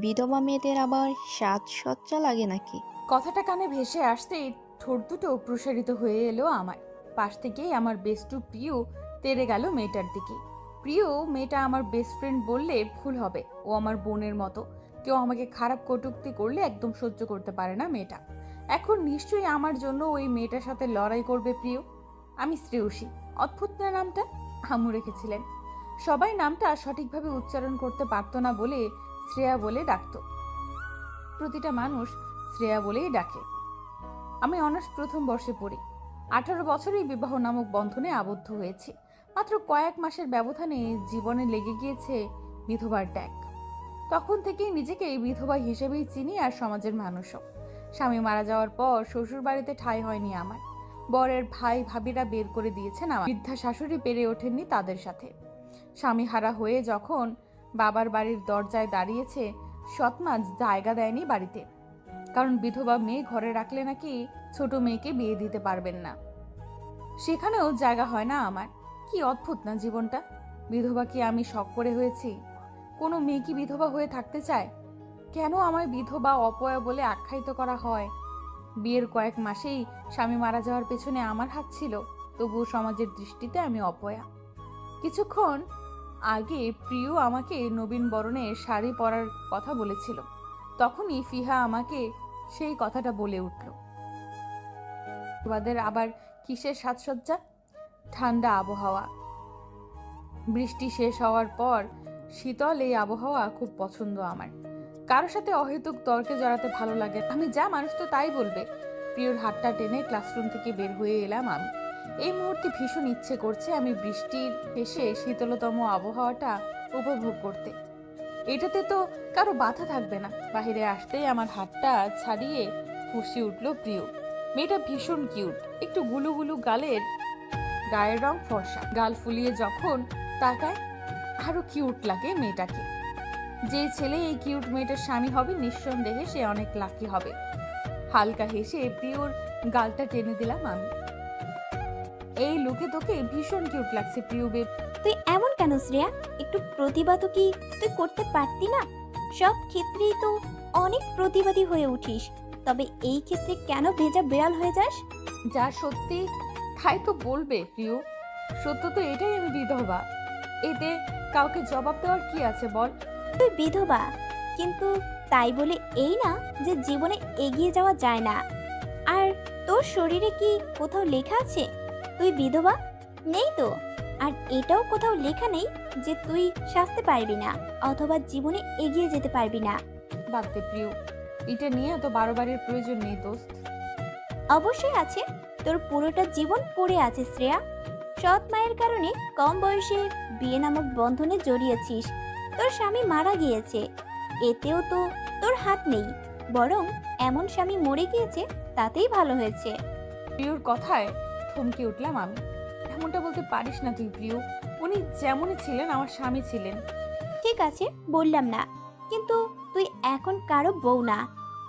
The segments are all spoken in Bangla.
বিধবা মেয়েদের আবার সাজসজ্জা লাগে নাকি? কথাটা কানে ভেসে আসতেই ঠোঁট দুটো প্রসারিত হয়ে এলো আমার। পাশ থেকেই আমার বেস্টু প্রিয় তেড়ে গেল মেয়েটার দিকে। প্রিয় মেয়েটা আমার বেস্ট ফ্রেন্ড বললে ভুল হবে, ও আমার বোনের মতো। কেউ আমাকে খারাপ কটূক্তি করলে একদম সহ্য করতে পারে না মেয়েটা। এখন নিশ্চয়ই আমার জন্য ওই মেয়েটার সাথে লড়াই করবে প্রিয়। আমি শ্রেয়সী, অদ্ভুত না নামটা? আম্মু রেখেছিলেন। সবাই নামটা সঠিকভাবে উচ্চারণ করতে পারতো না বলে শ্রেয়া বলে ডাকতো। প্রতিটা মানুষ শ্রেয়া বলেই ডাকে। আমি অনার্স প্রথম বর্ষে পড়ি। 18 বছরেই বিবাহ নামক বন্ধনে আবদ্ধ হয়েছি। মাত্র কয়েক মাসের ব্যবধানে জীবনে লেগে গিয়েছে বিধবার ট্যাগ। তখন থেকেই নিজেকে বিধবা হিসেবেই চিনি, আর সমাজের মানুষও। স্বামী মারা যাওয়ার পর শ্বশুর বাড়িতে ঠাঁই হয়নি আমার। বরের ভাই ভাবিরা বের করে দিয়েছেন আমার। বৃদ্ধা শাশুড়ি পেরে ওঠেননি তাদের সাথে। স্বামী হারা হয়ে যখন বাবার বাড়ির দরজায় দাঁড়িয়েছে, সৎমা জায়গা দেয়নি বাড়িতে। কারণ বিধবা মেয়ে ঘরে রাখলে নাকি ছোট মেয়েকে বিয়ে দিতে পারবেন না। সেখানেও জায়গা হয় না আমার। কি অদ্ভুত না জীবনটা! বিধবা কি আমি শখ করে হয়েছি? কোনো মেয়ে কি বিধবা হয়ে থাকতে চায়? কেন আমায় বিধবা অপয়া বলে আখ্যায়িত করা হয়? বিয়ের কয়েক মাসেই স্বামী মারা যাওয়ার পেছনে আমার হাত ছিল, তবুও সমাজের দৃষ্টিতে আমি অপয়া। কিছুক্ষণ আগে প্রিয় আমাকে নবীন বরণের শাড়ি পরার কথা বলেছিল। তখনই ফিহা আমাকে সেই কথাটা বলে উঠল। তোমাদের আবার কিসের সাজসজ্জা? ঠান্ডা আবহাওয়া। বৃষ্টি শেষ হওয়ার পর শীতল এই আবহাওয়া খুব পছন্দ আমার। কারো সাথে অহেতুক তর্কে জড়াতে ভালো লাগে। আমি যা, মানুষ তো তাই বলবে। প্রিয়র হাতটা টেনে ক্লাসরুম থেকে বের হয়ে এলাম আমি। এই মুহূর্তে ভীষণ ইচ্ছে করছে আমি বৃষ্টির শেষে শীতলতম আবহাওয়াটা উপভোগ করতে। এটাতে তো কারো বাধা থাকবে না। বাহিরে আসতেই আমার হাতটা ছাড়িয়ে ফুঁসে উঠল প্রিয়। মেয়েটা ভীষণ কিউট, একটু গুলুগুলু গালের, গায়ের রং ফর্সা। গাল ফুলিয়ে যখন তাকায় আরো কিউট লাগে মেয়েটাকে। যে ছেলে এই কিউট মেয়েটার স্বামী হবে, নিঃসন্দেহে সে অনেক লাকি হবে। হালকা হেসে প্রিয়র গালটা টেনে দিলাম আমি। এই লুকে তোকে ভীষণ কিউট লাগছে প্রিয় বেব। তুই এমন কেন শ্রেয়া? একটু প্রতিবাদও কি তুই করতে পারতি না? সব ক্ষেত্রেই তো অনেক প্রতিবাদী হয়ে উঠিস, তবে এই ক্ষেত্রে কেন ভেজা বিড়াল হয়ে যাস? যা সত্যি তাই তো বলবে প্রিয়। সত্য তো এটাই, আমি বিধবা। এতে কাউকে জবাব দেওয়ার কি আছে বল? তুই বিধবা, কিন্তু তাই বলে এই না যে জীবনে এগিয়ে যাওয়া যায় না। আর তোর শরীরে কি কোথাও লেখা আছে তুই বিধবা? নেই তো। আর এটাও কোথাও লেখা নেই যে তুই সাজতে পারবি না অথবা জীবনে এগিয়ে যেতে পারবি না। বাদ দে প্রিয়, এটা নিয়ে এত বাড়াবাড়ির প্রয়োজন নেই দোস্ত। অবশ্যই আছে, তোর পুরোটা জীবন পড়ে আছে শ্রেয়া। সৎ মায়ের কারণে কম বয়সে বিয়ে নামক বন্ধনে জড়িয়েছিস। তোর স্বামী মারা গিয়েছে, এতেও তো তোর হাত নেই। বরং এমন স্বামী মরে গিয়েছে, তাতেই ভালো হয়েছে। প্রিয়র কথায় থমকে উঠলাম আমি। এমনটা বলতে পারিস না তুই প্রিয়। উনি যেমনই ছিলেন আমার স্বামী ছিলেন। ঠিক আছে, বললাম না, কিন্তু তুই এখন কারো বউ না।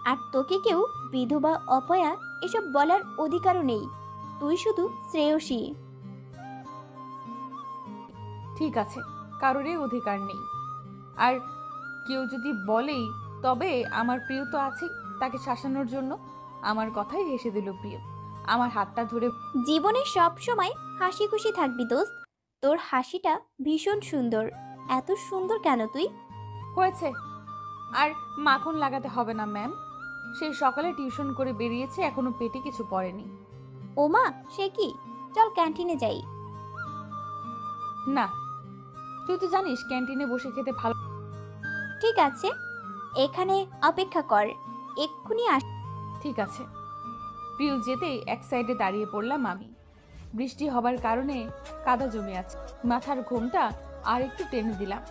আর তোকে কেউ বিধবা অপয়া এসব বলার অধিকারও নেই। তুই শুধু শ্রেয়সী। ঠিক আছে, কারোরই অধিকার নেই। আর কেউ যদি বলেই, তবে আমার প্রিয় তো আছে তাকে শাসানোর জন্য। আমার কথাই হেসে দিল প্রিয়। আমার হাতটা ধরে, জীবনে সব সময় হাসি খুশি থাকবি দোস্ত। তোর হাসিটা ভীষণ সুন্দর। এত সুন্দর কেন তুই? হয়েছে, আর মাখন লাগাতে হবে না ম্যাম। সেই সকালে টিউশন করে বেরিয়েছে, এখনো পেটে কিছু পড়েনি। ওমা, সে কি? চল ক্যান্টিনে যাই। না, তুই তো জানিস ক্যান্টিনে বসে খেতে ভালো। ঠিক আছে, এখানে অপেক্ষা কর, এক্ষুনি আস। ঠিক আছে। প্রিয় যেতেই এক সাইডে দাঁড়িয়ে পড়লাম আমি। বৃষ্টি হবার কারণে কাদা জমে আছে। মাথার ঘোমটা আর একটু টেনে দিলাম।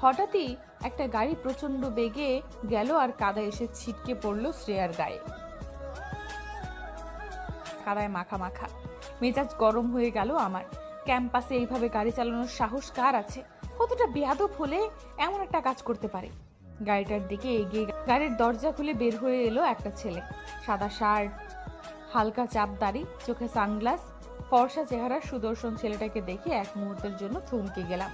হঠাৎই একটা গাড়ি প্রচন্ড বেগে গেল, আর কাদা এসে ছিটকে পড়লো শ্রেয়ার গায়ে। কাদায় মাখা মাখা, মেজাজ গরম হয়ে গেল আমার। ক্যাম্পাসে এইভাবে গাড়ি চালানোর সাহস কার আছে? কতটা বেয়াদব হলে এমন একটা কাজ করতে পারে? গাড়িটার দিকে এগিয়ে গাড়ির দরজা খুলে বের হয়ে এলো একটা ছেলে। সাদা শার্ট, হালকা চাপ দাড়ি, চোখে সানগ্লাস, ফর্সা চেহারা সুদর্শন ছেলেটাকে দেখে এক মুহূর্তের জন্য থমকে গেলাম।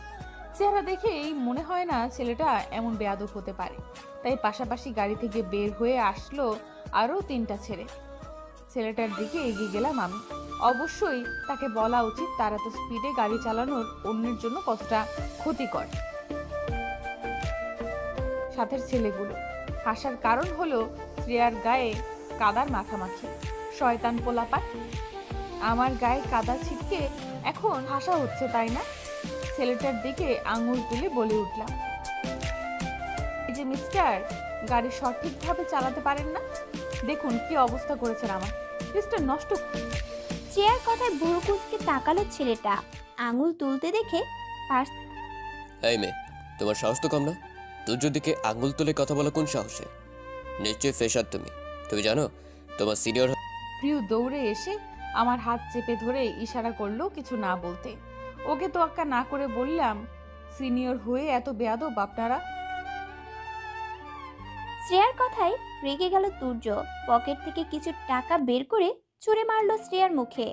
চেহারা দেখেই মনে হয় না ছেলেটা এমন বেয়াদব হতে পারে। তাই পাশাপাশি গাড়ি থেকে বের হয়ে আসলো আরও 3টা ছেলে। ছেলেটার দিকে এগিয়ে গেলাম আমি। অবশ্যই তাকে বলা উচিত তার এত স্পিডে গাড়ি চালানোর অন্যের জন্য কতটা ক্ষতিকর। সাথের ছেলেগুলো হাসার কারণ হলো শ্রেয়ার গায়ে কাদার মাখামাখি। শয়তান পোলাপান, আমার গায়ে কাদা ছিটকে এখন হাসা হচ্ছে, তাই না? ছেলেটার দিকে আঙুল তুলে বলে উঠলাম, এই যে মিস্টার, গাড়ি সঠিকভাবে চালাতে পারেন না? দেখুন কি অবস্থা করেছেন আমার, মিস্টার নষ্ট। শ্রেয়ার কথায় ভুরু কুঁচকে তাকালো ছেলেটা। আঙুল তুলতে দেখে পাশ এই মেয়ে, তোমার সাহস তো কম না। তুর্যর দিকে আঙুল তুলে কথা বলা কোন সাহসে? নিশ্চয়ই ফ্রেশার তুমি। তুমি জানো তোমার সিনিয়র। প্রিয় দৌড়ে এসে আমার হাত চেপে ধরে ইশারা করলো কিছু না বলতে। ওকে তোয়াক্কা না করে বললাম, সিনিয়র হয়ে এত বেয়াদব আপনারা? শ্রেয়ার কথায় রেগে গেল তুর্য। পকেট থেকে কিছু টাকা বের করে ছুঁড়ে মারলো শ্রেয়ার মুখে।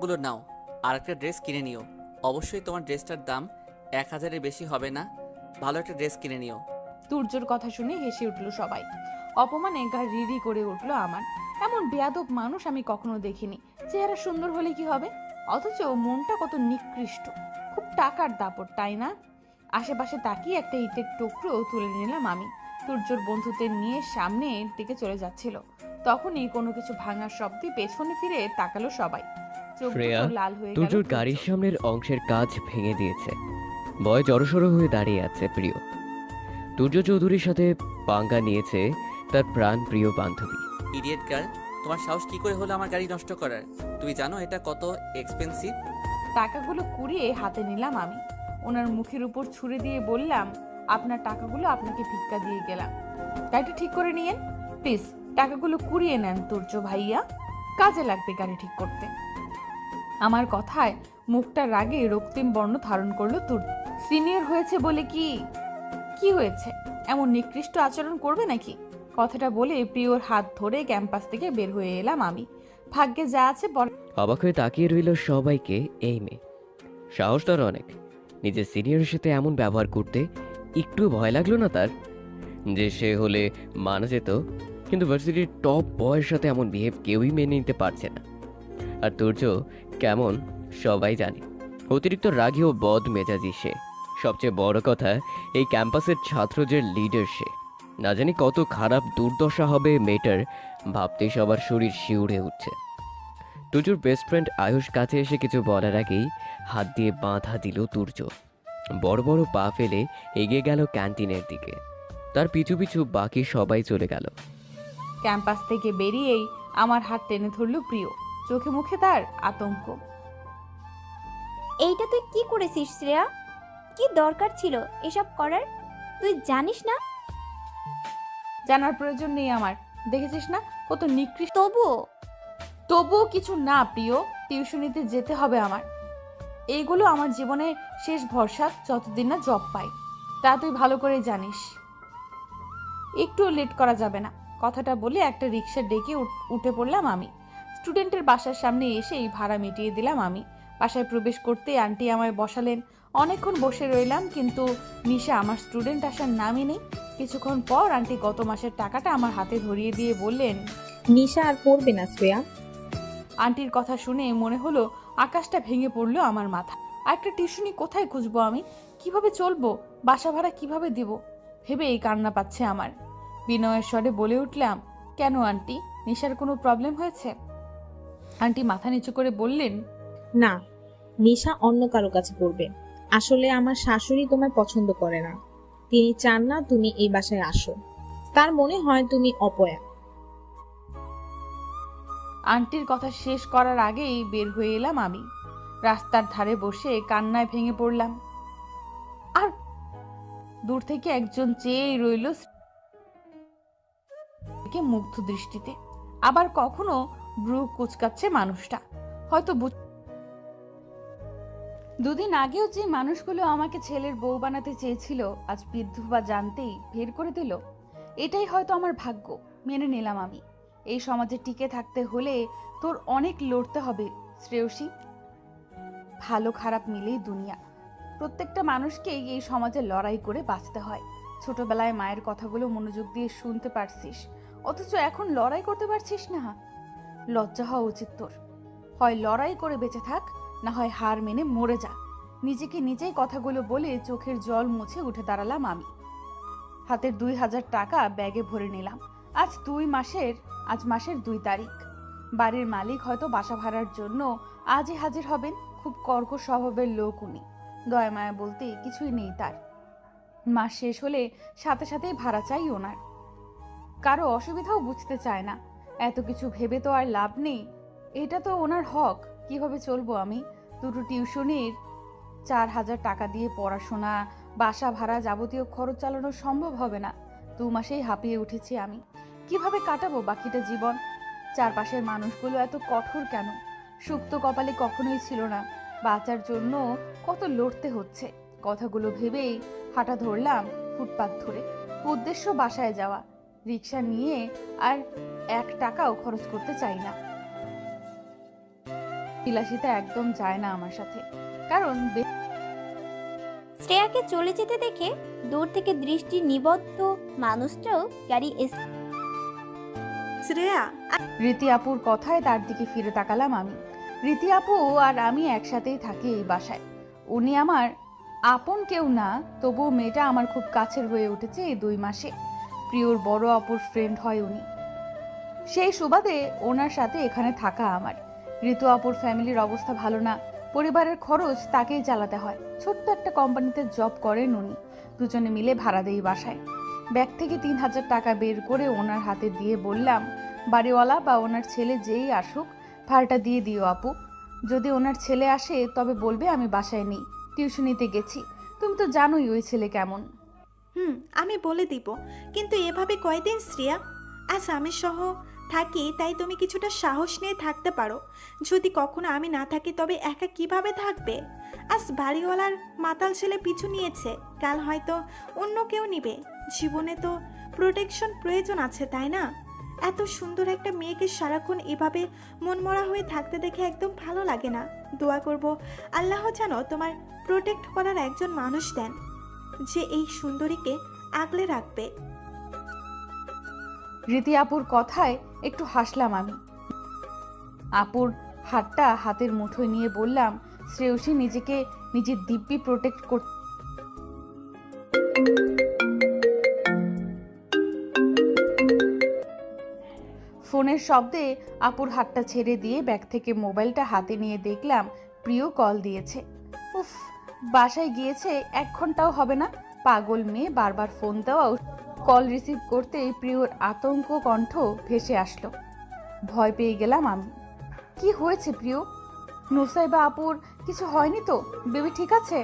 গুলো নাও, আর একটা ড্রেস কিনে নিও। অবশ্যই তোমার ড্রেসটার দাম 1000-এর বেশি হবে না। ভালো একটা ড্রেস কিনে নিও। তুর্যর কথা শুনে হেসে উঠলো সবাই। অপমানে গা রিরি করে উঠলো আমার। এমন বেয়াদব মানুষ আমি কখনো দেখিনি। চেহারা সুন্দর হলে কি হবে, অথচ মনটা কত নিকৃষ্ট। খুব টাকার দাপট, তাই না? আশেপাশে তাকিয়ে একটা ইটের টুকরো তুলে নিলাম আমি। তুর্যর বন্ধুদের নিয়ে সামনের দিকে চলে যাচ্ছিল। তখনই কোনো কিছু ভাঙার শব্দে পেছনে ফিরে তাকালো সবাই। চোখ শ্রেয়া, দুটো লাল হয়ে গেল। তুর্যর গাড়ির সামনের অংশের কাজ ভেঙে দিয়েছে। ভয় জড়সড় হয়ে দাঁড়িয়ে আছে প্রিয়। তুর্য চৌধুরীর সাথে পাঙ্গা নিয়েছে তার প্রাণ প্রিয় বান্ধবী। ইডিয়েট গার্ল, তোমার সাহস কি করে হলো আমার গাড়ি নষ্ট করার? তুমি জানো এটা কত এক্সপেন্সিভ? টাকাগুলো কুড়িয়ে হাতে নিলাম আমি। ওনার মুখের উপর ছুঁড়ে দিয়ে বললাম, আপনার টাকাগুলো আপনাকে ভিক্ষা দিয়ে গেলাম, গাড়িটা ঠিক করে নিয়েন প্লিজ। টাকাগুলো কুড়িয়ে নেন তুর্য ভাইয়া, কাজে লাগবে গাড়ি ঠিক করতে। আমার কথায় মুখটা রাগে রক্তিম বর্ণ ধারণ করলো তুর্য। সিনিয়র হয়েছে বলে কি হয়েছে? এমন নিকৃষ্ট আচরণ করবে নাকি? কথাটা বলে প্রিয়র হাত ধরে ক্যাম্পাস থেকে বের হয়ে এলাম আমি। ভাগ্যে যা আছে অবাক হয়ে তাকিয়ে রইল সবাইকে এই মেয়ে। সাহস তার অনেক। নিজের সিনিয়রের সাথে এমন ব্যবহার করতে একটু ভয় লাগলো না তার? যে সে হলে মানা যেত, কিন্তু ভার্সিটির টপ বয়ের সাথে এমন বিহেভ কেউই মেনে নিতে পারছে না। আর তুর্য কেমন সবাই জানে। অতিরিক্ত রাগী ও বদ মেজাজি সে। সবচেয়ে বড় কথা, এই ক্যাম্পাসের ছাত্রদের লিডার সে। না জানি কত খারাপ দুর্দশা হবে মেয়েটার, ভাবতেই সবার শরীর শিউরে উঠছে। তুর্যর বেস্ট ফ্রেন্ড আয়ুষ কাছে এসে কিছু বলার আগেই হাত দিয়ে বাঁধা দিল তুর্য। বড় বড় পা ফেলে এগিয়ে গেল ক্যান্টিনের দিকে। তার পিছু পিছু বাকি সবাই চলে গেল। ক্যাম্পাস থেকে বেরিয়েই আমার হাত টেনে ধরল প্রিয়। চোখে মুখে তার আতঙ্ক। এইটা তুই কি করেছিস শ্রেয়া? কি দরকার ছিল এসব করার? তুই জানিস না? জানার প্রয়োজন নেই আমার। দেখেছিস না কত নিকৃষ্ট। তবুও কিছু না প্রিয়, টিউশনিতে যেতে হবে আমার। এইগুলো আমার জীবনের শেষ ভরসা যতদিন না জব পাই, তা তুই ভালো করে জানিস। একটু লেট করা যাবে না। কথাটা বলে একটা রিক্সা ডেকে উঠে পড়লাম আমি। স্টুডেন্টের বাসার সামনে এসেই ভাড়া মিটিয়ে দিলাম আমি। বাসায় প্রবেশ করতে আন্টি আমায় বসালেন। অনেকক্ষণ বসে রইলাম, কিন্তু নিশা আমার স্টুডেন্ট আসার নামই নেই। কিছুক্ষণ পর আন্টি গত মাসের টাকাটা আমার হাতে ধরিয়ে দিয়ে বললেন, নিশা আর পড়বে না শ্রেয়া। আন্টির কথা শুনে মনে হলো আকাশটা ভেঙে পড়লো আমার মাথা। একটা টিউশনি কোথায় খুঁজবো আমি? কিভাবে চলবো? বাসা ভাড়া কিভাবে দেব ভেবে এই কান্না পাচ্ছে আমার। বিনয়ের স্বরে বলে উঠলাম, কেন আন্টি, নিশার কোনো প্রবলেম হয়েছে? আন্টি মাথা নিচু করে বললেন, না, নিশা অন্য কারো কাছে পড়বে। আসলে আমার শাশুড়ি তোমায় পছন্দ করে না। তিনি চান না তুমি এই বাসায় আসো। তার মনে হয় তুমি অপয়া। আন্টির কথা শেষ করার আগেই বের হয়ে এলাম আমি। রাস্তার ধারে বসে কান্নায় ভেঙে পড়লাম। আর দূর থেকে একজন চেয়েই রইল মুগ্ধ দৃষ্টিতে। আবার কখনো ব্রু কুচকাচ্ছে মানুষটা। হয়তো দুদিন আগেও যে মানুষগুলো আমাকে ছেলের বউ বানাতে চেয়েছিল, আজ বিধবা জানতেই বের করে দিল। এটাই হয়তো আমার ভাগ্য, মেনে নিলাম আমি। এই সমাজে টিকে থাকতে হলে তোর অনেক লড়তে হবে শ্রেয়সী। ভালো খারাপ মিলেই দুনিয়া। প্রত্যেকটা মানুষকেই এই সমাজে লড়াই করে বাঁচতে হয়। ছোটবেলায় মায়ের কথাগুলো মনোযোগ দিয়ে শুনতে পারছিস, অথচ এখন লড়াই করতে পারছিস না। লজ্জা হওয়া উচিত তোর। হয় লড়াই করে বেঁচে থাক, না হয় হার মেনে মরে যা। নিজেকে নিজেই কথাগুলো বলে চোখের জল মুছে উঠে দাঁড়ালাম আমি। হাতের 2000 টাকা ব্যাগে ভরে নিলাম। আজ মাসের 2 তারিখ। বাড়ির মালিক হয়তো বাসা ভাড়ার জন্য আজই হাজির হবেন। খুব কর্কশ স্বভাবের লোক উনি। দয়া মায়া বলতে কিছুই নেই তার। মাস শেষ হলে সাথে সাথেই ভাড়া চাই ওনার। কারো অসুবিধাও বুঝতে চায় না। এত কিছু ভেবে তো আর লাভ নেই, এটা তো ওনার হক। কিভাবে চলবো আমি? দুটো টিউশনির 4000 টাকা দিয়ে পড়াশোনা, বাসা ভাড়া, যাবতীয় খরচ চালানো সম্ভব হবে না। 2 মাসেই হাঁপিয়ে উঠেছি আমি। কিভাবে কাটাবো বাকিটা জীবন? চারপাশের মানুষগুলো এত কঠোর কেন? সুপ্ত কপালে কখনোই ছিল না। বাঁচার জন্য কত লড়তে হচ্ছে। কথাগুলো ভেবেই হাঁটা ধরলাম ফুটপাত ধরে। উদ্দেশ্য বাসায় যাওয়া। রিক্সা নিয়ে আর 1 টাকাও খরচ করতে চাই না। বিলাসিতা একদম যায় না আমার সাথে, কারণ শ্রেয়াকে চলে যেতে দেখে দূর থেকে দৃষ্টি নিবদ্ধ মানুষটাও গাড়ি শ্রেয়া, রীতি আপুর কথায় তার দিকে ফিরে তাকালাম আমি। রীতি আপু আর আমি একসাথেই থাকি এই বাসায়। উনি আমার আপন কেউ না, তবুও মেয়েটা আমার খুব কাছের হয়ে উঠেছে এই 2 মাসে। প্রিয়র বড় আপুর ফ্রেন্ড হয় উনি। সেই সুবাদে ওনার সাথে এখানে থাকা আমার। ঋতু আপুর ফ্যামিলির অবস্থা ভালো না। পরিবারের খরচ তাকেই চালাতে হয়। ছোট্ট একটা কোম্পানিতে জব করেন উনি। দুজনে মিলে ভাড়া দেই বাসায়। ব্যাগ থেকে 3000 টাকা বের করে ওনার হাতে দিয়ে বললাম, বাড়িওয়ালা বা ওনার ছেলে যেই আসুক ভাড়াটা দিয়ে দিও আপু। যদি ওনার ছেলে আসে তবে বলবে আমি বাসায় নেই, টিউশনিতে গেছি। তুমি তো জানোই ওই ছেলে কেমন। আমি বলে দিব, কিন্তু এভাবে কয়দিন শ্রেয়া? আজ আমি সহ থাকি, তাই তুমি কিছুটা সাহস নিয়ে থাকতে পারো। যদি কখনো আমি না থাকি তবে একা কিভাবে থাকবে? আজ বাড়িওয়ালার মাতাল ছেলে পিছু নিয়েছে, কাল হয়তো অন্য কেউ নিবে। জীবনে তো প্রোটেকশন প্রয়োজন আছে, তাই না? এত সুন্দর একটা মেয়েকে সারাক্ষণ এভাবে মনমরা হয়ে থাকতে দেখে একদম ভালো লাগে না। দোয়া করব আল্লাহ যেন তোমার প্রোটেক্ট করার একজন মানুষ দেন, যে এই সুন্দরীকে আগলে রাখবে। রীতি আপুর কথায় একটু হাসলাম আমি। আপুর হাতটা হাতের মুঠোয় নিয়ে বললাম, শ্রেয়সী নিজেকে নিজের দিব্যি প্রোটেক্ট করতে। ফোনের শব্দে আপুর হাতটা ছেড়ে দিয়ে ব্যাগ থেকে মোবাইলটা হাতে নিয়ে দেখলাম প্রিয় কল দিয়েছে। উফ, বাসায় গিয়েছে 1 ঘন্টাও হবে না। পাগল মেয়ে বারবার ফোন দেওয়াও। কল রিসিভ করতেই প্রিয়র আতঙ্ক কণ্ঠ ভেসে আসলো। ভয় পেয়ে গেলাম আমি। কি হয়েছে প্রিয়? নুসাইবা আপুর কিছু হয়নি তো? বেবি ঠিক আছে?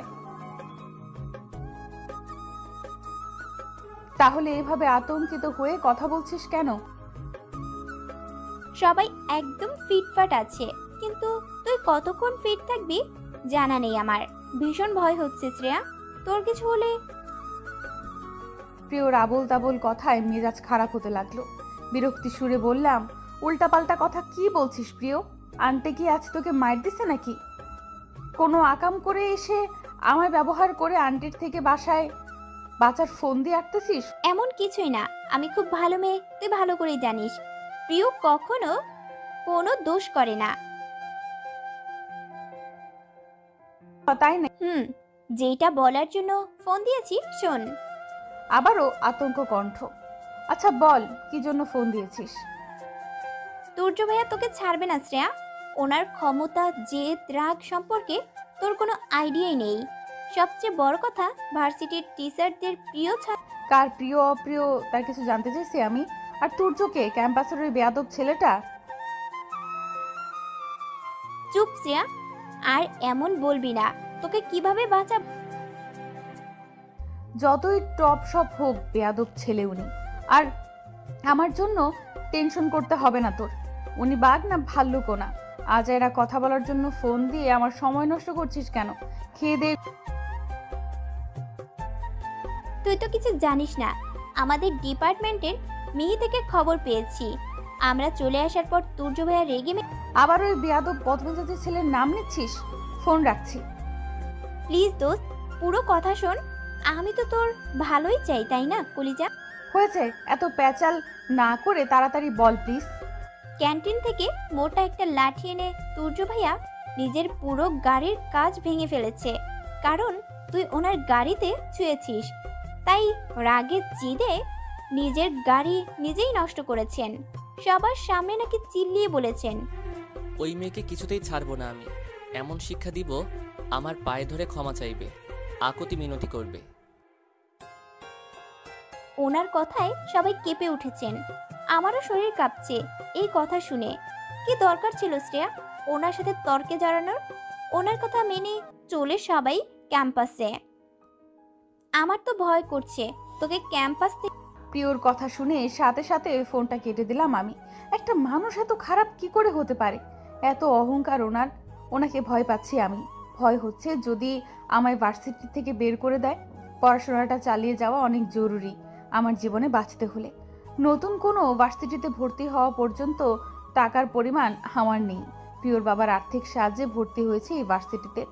তাহলে এভাবে আতঙ্কিত হয়ে কথা বলছিস কেন? সবাই একদম ফিটফাট আছে, কিন্তু তুই কতক্ষণ ফিট থাকবি জানা নেই আমার। ভীষণ ভয় হচ্ছে শ্রেয়া, তোর কিছু হলে। প্রিয়র আবোল তাবোল কথায় মেজাজ খারাপ হতে লাগলো। বিরক্তি সুরে বললাম, উল্টাপাল্টা কথা কি বলছিস প্রিয়? আন্টি কি আজ তোকে মার দিছে নাকি? কোনো আকাম করে এসে আমায় ব্যবহার করে আন্টির থেকে বাসায় বাঁচার ফোন দিয়ে আটতেছিস? এমন কিছুই না, আমি খুব ভালো মেয়ে, তুই ভালো করেই জানিস। প্রিয় কখনো কোনো দোষ করে না। তাই না? যেটা বলার জন্য ফোন দিয়েছি শোন। আবারও আতঙ্ক কণ্ঠ। আচ্ছা বল, কি জন্য ফোন দিয়েছিস? তুর্য ভাইয়া তোকে ছাড়বে না শ্রেয়া। ওনার ক্ষমতা, জেদ, রাগ সম্পর্কে তোর কোনো আইডিয়াই নেই। সবচেয়ে বড় কথা, ভার্সিটির টিচারদের প্রিয় কার প্রিয় অপ্রিয় তার কিছু জানতে চাইছি আমি। আর তুর্যকে, ক্যাম্পাসের ওই বেয়াদব ছেলেটা। চুপ শ্রেয়া, আর এমন বলবি না। তোকে কিভাবে বাঁচাব? যতই টপ সব হোক, বেয়াদব ছেলে উনি। আর আমার জন্য টেনশন করতে হবে না তোর। উনি বাঘ না ভাল্লুকও না। আজ এরা কথা বলার জন্য ফোন দিয়ে আমার সময় নষ্ট করছিস কেন? খেয়ে দে। তুই তো কিছু জানিস না। আমাদের ডিপার্টমেন্টের মিহি থেকে খবর পেয়েছি। আমরা চলে আসার পর তুর্য ভাইয়া রেগে আবার ওই বেয়াদব বদমেজাজি ছেলের নাম নিচ্ছিস? ফোন রাখছি। প্লিজ দোস্ত, পুরো কথা শোন। আমি তো তোর ভালোই চাই, তাই না কলিজা? হয়েছে, এত প্যাচাল না করে তাড়াতাড়ি বল প্লিজ। ক্যান্টিন থেকে মোটা একটা লাঠি এনে তুর্য ভাইয়া নিজের পুরো গাড়ির কাজ ভেঙে ফেলেছে, কারণ তুই ওনার গাড়িতে ছুঁয়েছিস। তাই রাগে জিদে নিজের গাড়ি নিজেই নষ্ট করেছেন। সবার সামনে নাকি চিল্লিয়ে বলেছেন, ওই মেয়েকে কিছুতেই ছাড়বো না আমি। এমন শিক্ষা দিব, আমার পায়ে ধরে ক্ষমা চাইবে, আকুতি মিনতি করবে। ওনার কথায় সবাই কেঁপে উঠেছেন। আমারও শরীর কাঁপছে এই কথা শুনে। কি দরকার ছিল শ্রেয়া ওনার সাথে তর্কে জড়ানোর? ওনার কথা মেনে চলে সবাই ক্যাম্পাসে। আমার তো ভয় করছে তোকে ক্যাম্পাস থেকে। প্রিয়র কথা শুনে সাথে সাথে ফোনটা কেটে দিলাম আমি। একটা মানুষ এত খারাপ কি করে হতে পারে? এত অহংকার ওনার। ওনাকে ভয় পাচ্ছি আমি। ভয় হচ্ছে যদি আমায় ভার্সিটি থেকে বের করে দেয়। পড়াশোনাটা চালিয়ে যাওয়া অনেক জরুরি আমার জীবনে বাঁচতে হলে। নতুন কোনো ভার্সিটিতে ভর্তি হওয়া পর্যন্ত টাকার পরিমাণ আমার নেই। প্রিয়র বাবার আর্থিক সাহায্যে ভর্তি হয়েছে এই ভার্সিটিতে।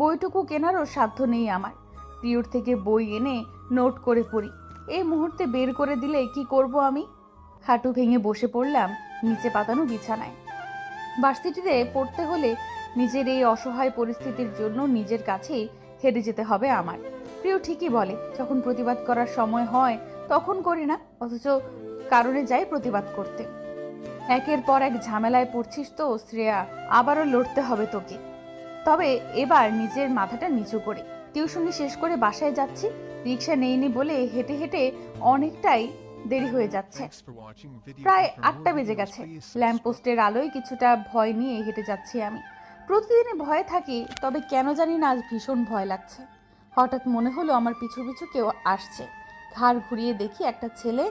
বইটুকু কেনারও সাধ্য নেই আমার। প্রিয়র থেকে বই এনে নোট করে পড়ি। এই মুহূর্তে বের করে দিলে কি করব আমি? হাঁটু ভেঙে বসে পড়লাম নিচে পাতানো বিছানায়। ভার্সিটিতে পড়তে হলে নিজের এই অসহায় পরিস্থিতির জন্য নিজের কাছেই হেরে যেতে হবে আমার। প্রিয় ঠিকই বলে, যখন প্রতিবাদ করার সময় হয় তখন করি না, অথচ কারণে যাই প্রতিবাদ করতে। একের পর এক ঝামেলায় পড়ছিস তো শ্রেয়া, আবারও লড়তে হবে তোকে। তবে এবার নিজের মাথাটা নিচু করে টিউশনি শেষ করে বাসায় যাচ্ছি। রিক্সা নেইনি বলে হেঁটে হেঁটে অনেকটাই দেরি হয়ে যাচ্ছে। প্রায় 8টা বেজে গেছে। ল্যাম্পপোস্টের আলোয় কিছুটা ভয় নিয়ে হেঁটে যাচ্ছি আমি। প্রতিদিনই ভয়ে থাকি, তবে কেন জানি না আজ ভীষণ ভয় লাগছে। হঠাৎ মনে হলো আমার পিছু পিছু কেউ আসছে। ঘাড় ঘুরিয়ে দেখি একটা ছেলে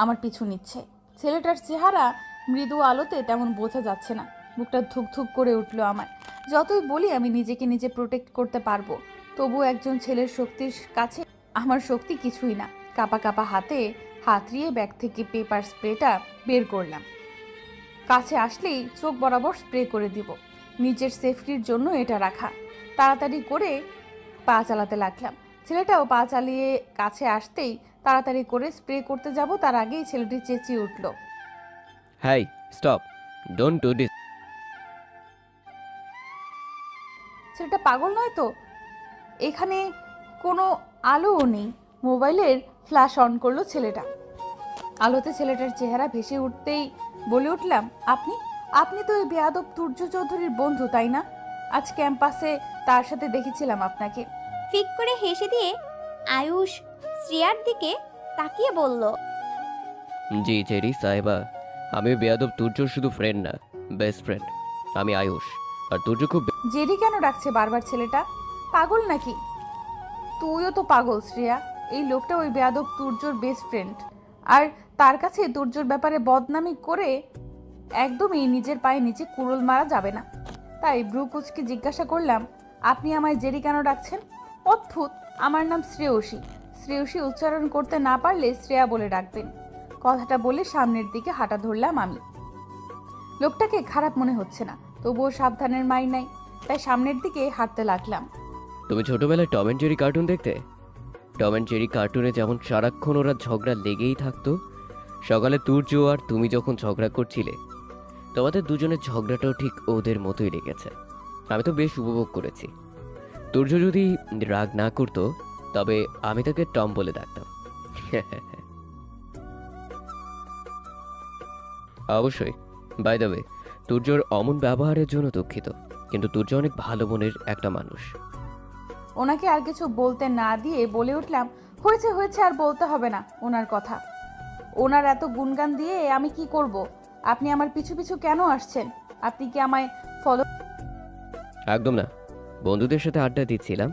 আমার পিছু নিচ্ছে। ছেলেটার চেহারা মৃদু আলোতে তেমন বোঝা যাচ্ছে না। বুকটা ধুকধুক করে উঠলো আমার। যতই বলি আমি নিজেকে নিজে প্রোটেক্ট করতে পারবো, তবু একজন ছেলের শক্তির কাছে আমার শক্তি কিছুই না। কাপা কাপা হাতে হাতড়িয়ে ব্যাগ থেকে পেপার স্প্রেটা বের করলাম। কাছে আসলেই চোখ বরাবর স্প্রে করে দিব। নিজের সেফটির জন্য এটা রাখা। তাড়াতাড়ি করে পা চালাতে লাগলাম। ছেলেটাও পা চালিয়ে কাছে আসতেই তাড়াতাড়ি করে স্প্রে করতে যাব, তার আগেই ছেলেটি চেঁচিয়ে উঠল, hi, stop, don't do this. ছেলেটা পাগল নয় তো? এখানে কোনো আলোও নেই। মোবাইলের ফ্ল্যাশ অন করলো ছেলেটা। আলোতে ছেলেটার চেহারা ভেসে উঠতেই বলে উঠলাম, আপনি আপনি তো ওই বেয়াদব তুর্য চৌধুরীর বন্ধু, তাই না? আজ ক্যাম্পাসে তার সাথে দেখেছিলাম আপনাকে। ফিক করে হেসে দিয়ে আয়ুষ শ্রেয়ার দিকে তাকিয়ে বলল, জি জেরি সাহেবা, আমি বেয়াদব তুর্যর শুধু ফ্রেন্ড না, বেস্ট ফ্রেন্ড। আমি আয়ুষ, আর তুর্য খুব জেরি কেন ডাকছে বারবার ছেলেটা? পাগল নাকি? তুইও তো পাগল শ্রেয়া। এই লোকটা ওই বেয়াদব তুর্যর বেস্ট ফ্রেন্ড, আর তার কাছে তুর্যর ব্যাপারে বদনামি করে একদমই নিজের পায়ে নিচে কুড়োল মারা যাবে না। তাই ব্রু কুচকে জিজ্ঞাসা করলাম, আপনি আমায় জেরি কেন ডাকছেন? অদ্ভুত, আমার নাম শ্রেয়সী। শ্রেয়সী উচ্চারণ করতে না পারলে শ্রেয়া বলে ডাকবেন। কথাটা বলে সামনের দিকে হাঁটা ধরলাম আমি। লোকটাকে খারাপ মনে হচ্ছে না, তবুও সাবধানের মাই নাই, তাই সামনের দিকে হাঁটতে লাগলাম। তুমি ছোটবেলায় টম অ্যান্ড জেরি কার্টুন দেখতে? টম অ্যান্ড জেরি কার্টুনে যেমন সারাক্ষণ ওরা ঝগড়া লেগেই থাকতো, সকালে তুর্য আর তুমি যখন ঝগড়া করছিলে, তোমাদের দুজনের ঝগড়াটাও ঠিক ওদের মতোই লেগেছে। আমি তো বেশ উপভোগ করেছি। তুর্য যদি রাগ না করতো তবে আমি তাকে টম বলে ডাকতাম। অবশ্যই, বাই দ্য ওয়ে, তুর্যর অমন ব্যবহারের জন্য দুঃখিত, কিন্তু তুর্য অনেক ভালো মনের একটা মানুষ। ওনাকে আর কিছু বলতে না দিয়ে বলে উঠলাম, হয়েছে হয়েছে, আর বলতে হবে না ওনার কথা। ওনার এত গুণগান দিয়ে আমি কি করব? আপনি আমার পিছু পিছু কেন আসছেন? আপনি কি আমায় ফলো? একদম না, বন্ধুদের সাথে আড্ডা দিচ্ছিলাম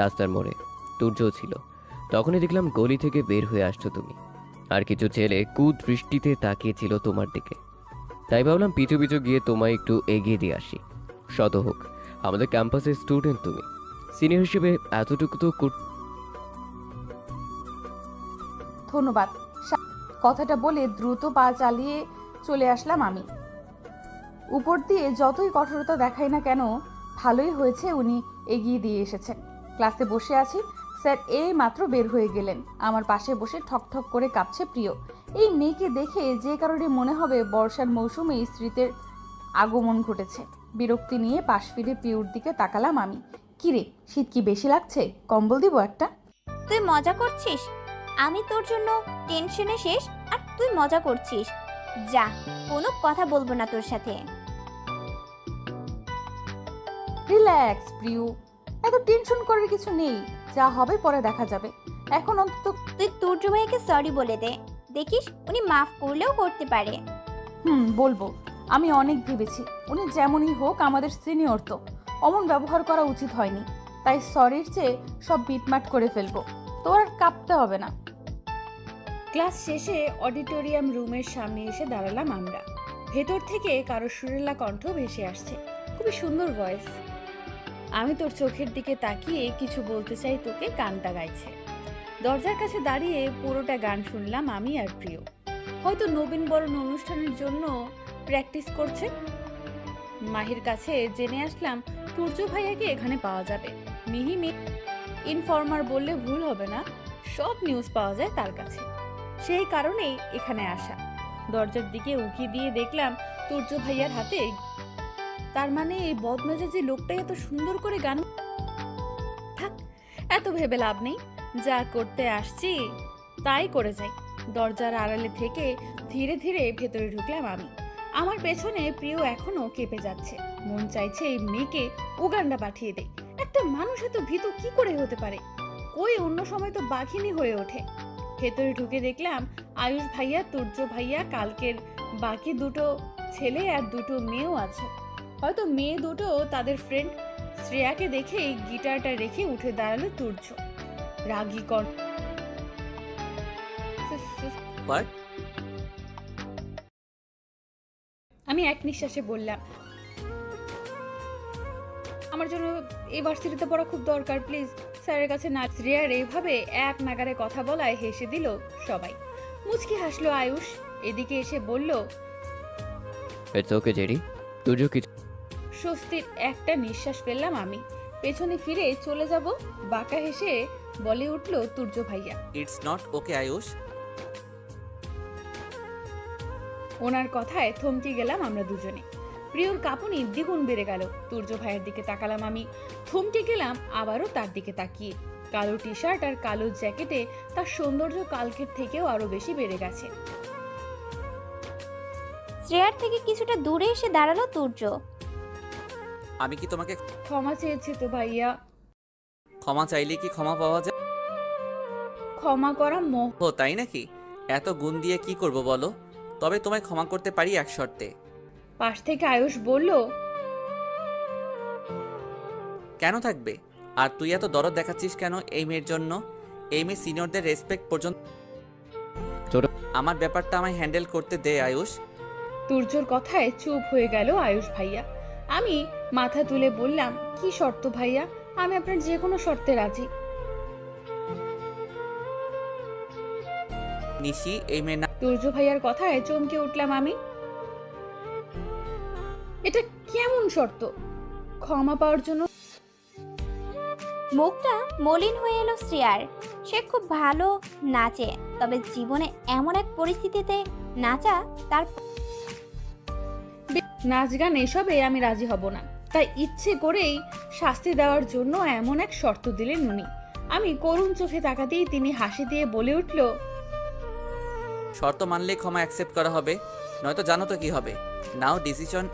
রাস্তার মোড়ে, তুর্যও ছিল। তখনই দেখলাম গলি থেকে বের হয়ে আসছো তুমি, আর কিছু ছেলে কুদৃষ্টিতে তাকিয়েছিল তোমার দিকে। তাই ভাবলাম পিছু পিছু গিয়ে তোমায় একটু এগিয়ে দিয়ে আসি। শত হোক আমাদের ক্যাম্পাসের স্টুডেন্ট তুমি, সিনিয়র হিসেবে এতটুকু তো ধন্যবাদ। কথাটা বলে দ্রুত পা চালিয়ে চলে আসলাম আমি। উপর দিয়ে যতই কঠোরতা দেখাই না কেন, ভালোই হয়েছে উনি এগিয়ে দিয়ে এসেছেন। ক্লাসে বসে আছি, স্যার এই মাত্র বের হয়ে গেলেন। আমার পাশে বসে ঠকঠক করে কাঁপছে প্রিয়। এই মেয়েকে দেখে যে কারণে মনে হবে বর্ষার মৌসুমে স্মৃতির আগমন ঘটেছে। বিরক্তি নিয়ে পাশ ফিরে প্রিয়র দিকে তাকালাম আমি। কিরে, শীত কি বেশি লাগছে? কম্বল দিব একটা? তুই মজা করছিস? আমি তোর জন্য টেনশনে শেষ আর তুই মজা করছিস। যা, কোনো কথা বলবো না তোর সাথে। রিল্যাক্স প্রিয়, এত টেনশন করার কিছু নেই, যা হবে পরে দেখা যাবে। এখন অন্তত তুই তুর্য ভাইয়াকে সরি বলে দে, দেখিস উনি মাফ করলেও করতে পারে। বলবো। আমি অনেক ভেবেছি, উনি যেমনই হোক আমাদের সিনিয়র, তো অমন ব্যবহার করা উচিত হয়নি। তাই সরির চেয়ে সব মিটমাট করে ফেলবো। তোর আর কাঁপতে হবে না। ক্লাস শেষে অডিটোরিয়াম রুমের সামনে এসে দাঁড়ালাম আমরা। ভেতর থেকে কারো সুরেলা কণ্ঠ ভেসে আসছে, খুবই সুন্দর ভয়েস। আমি তোর চোখের দিকে তাকিয়ে কিছু বলতে চাই, তোকে গানটা গাইছে। দরজার কাছে দাঁড়িয়ে পুরোটা গান শুনলাম আমি আর প্রিয়। হয়তো নবীন বরণ অনুষ্ঠানের জন্য প্র্যাকটিস করছে। মাহির কাছে জেনে আসলাম সূর্য ভাইয়াকে এখানে পাওয়া যাবে। মিহি ইনফর্মার বললে ভুল হবে না, সব নিউজ পাওয়া যায় তার কাছে। সেই কারণেই এখানে আসা। দরজার দিকে উকি দিয়ে দেখলাম সূর্য ভাইয়ার হাতে। তার মানে এই বদমেজাজি লোকটাই এত সুন্দর করে গান। থাক, এত ভেবে লাভ নেই, যা করতে আসছি তাই করে যাই। দরজার আড়ালে থেকে ধীরে ধীরে ভেতরে ঢুকলাম আমি। আমার পেছনে প্রিয় এখনো কেঁপে যাচ্ছে। মন চাইছে এই মেয়েকে উগান্ডা পাঠিয়ে দেয়। একটা মানুষ এত ভীতু কি করে হতে পারে? ওই অন্য সময় তো বাঘিনী হয়ে ওঠে। ভেতরে ঢুকে দেখলাম আয়ুষ ভাইয়া, তুর্য ভাইয়া, কালকের বাকি দুটো ছেলে আর দুটো মেয়েও আছে। হয়তো মেয়ে দুটো তাদের ফ্রেন্ড। শ্রেয়াকে দেখেই গিটারটা রেখে উঠে দাঁড়ালো তুর্য রাগী কর। What? আমি এক নিঃশ্বাসে বললাম, আমার জন্য এই ভার্সিটিতে পড়া খুব দরকার, প্লিজ স্যারের কাছে না। শ্রেয়ার এইভাবে এক নাগারে কথা বলায় হেসে দিল সবাই। মুচকি হাসলো আয়ুষ, এদিকে এসে বলল, ইটস ওকে জেরি, তুর্য কিছু। স্বস্তির একটা নিঃশ্বাস ফেললাম আমি। পেছনে ফিরে চলে যাব, বাঁকা হেসে বলে উঠল তুর্য ভাইয়া, ইটস নট ওকে আয়ুষ। ওনার কথায় থমকে গেলাম আমরা দুজনে। প্রিয়র কাঁপুনি দ্বিগুণ বেড়ে গেল। তুর্য ভাইয়ের দিকে তাকালাম আমি, থমকে গেলাম আবারও তার দিকে তাকিয়ে। কালো টি শার্ট আর কালো জ্যাকেটে তার সৌন্দর্য কালকের থেকেও আরো বেশি বেড়ে গেছে। শ্রেয়ার থেকে কিছুটা দূরে এসে দাঁড়ালো তুর্য। আমি কি তোমাকে ক্ষমা চেয়েছি তো ভাইয়া। ক্ষমা চাইলে কি ক্ষমা পাওয়া যায়? ক্ষমা করা মোহ। ও তাই নাকি? এত গুণ দিয়ে কি করব বলো? তবে তোমায় ক্ষমা করতে পারি এক শর্তে। পাশ থেকে আয়ুষ বলল, কেন থাকবে? আর তুই এত দরদ দেখাচ্ছিস কেন এই মেয়ের জন্য? এই মেয়ে সিনিয়রদের রেসপেক্ট পর্যন্ত। আমার ব্যাপারটা আমায় হ্যান্ডেল করতে দে আয়ুষ। তুর্যর কথায় চুপ হয়ে গেল আয়ুষ ভাইয়া। আমি মাথা তুলে বললাম, কি শর্ত ভাইয়া? আমি আপনার যে কোনো শর্তে রাজি। নিশি, এই মেয়ে না। তুর্য ভাইয়ার কথায় চমকে উঠলাম আমি। এটা কেমন শর্ত? ক্ষমা পাওয়ার জন্য? মুখটা মলিন হয়ে এলো শ্রেয়ার। সে খুব ভালো নাচে, তবে জীবনে এমন এক পরিস্থিতিতে নাচা তার। নাচ গান এসবে আমি রাজি হব না। তাই ইচ্ছে করেই শাস্তি দেওয়ার জন্য এমন এক শর্ত দিলেন উনি। আমি করুণ চোখে তাকাতেই তিনি হাসি দিয়ে বলে উঠল, শর্ত মানলে ক্ষমা অ্যাকসেপ্ট করা হবে, নয়তো জানো তো কি হবে। নাও ডিসিশন।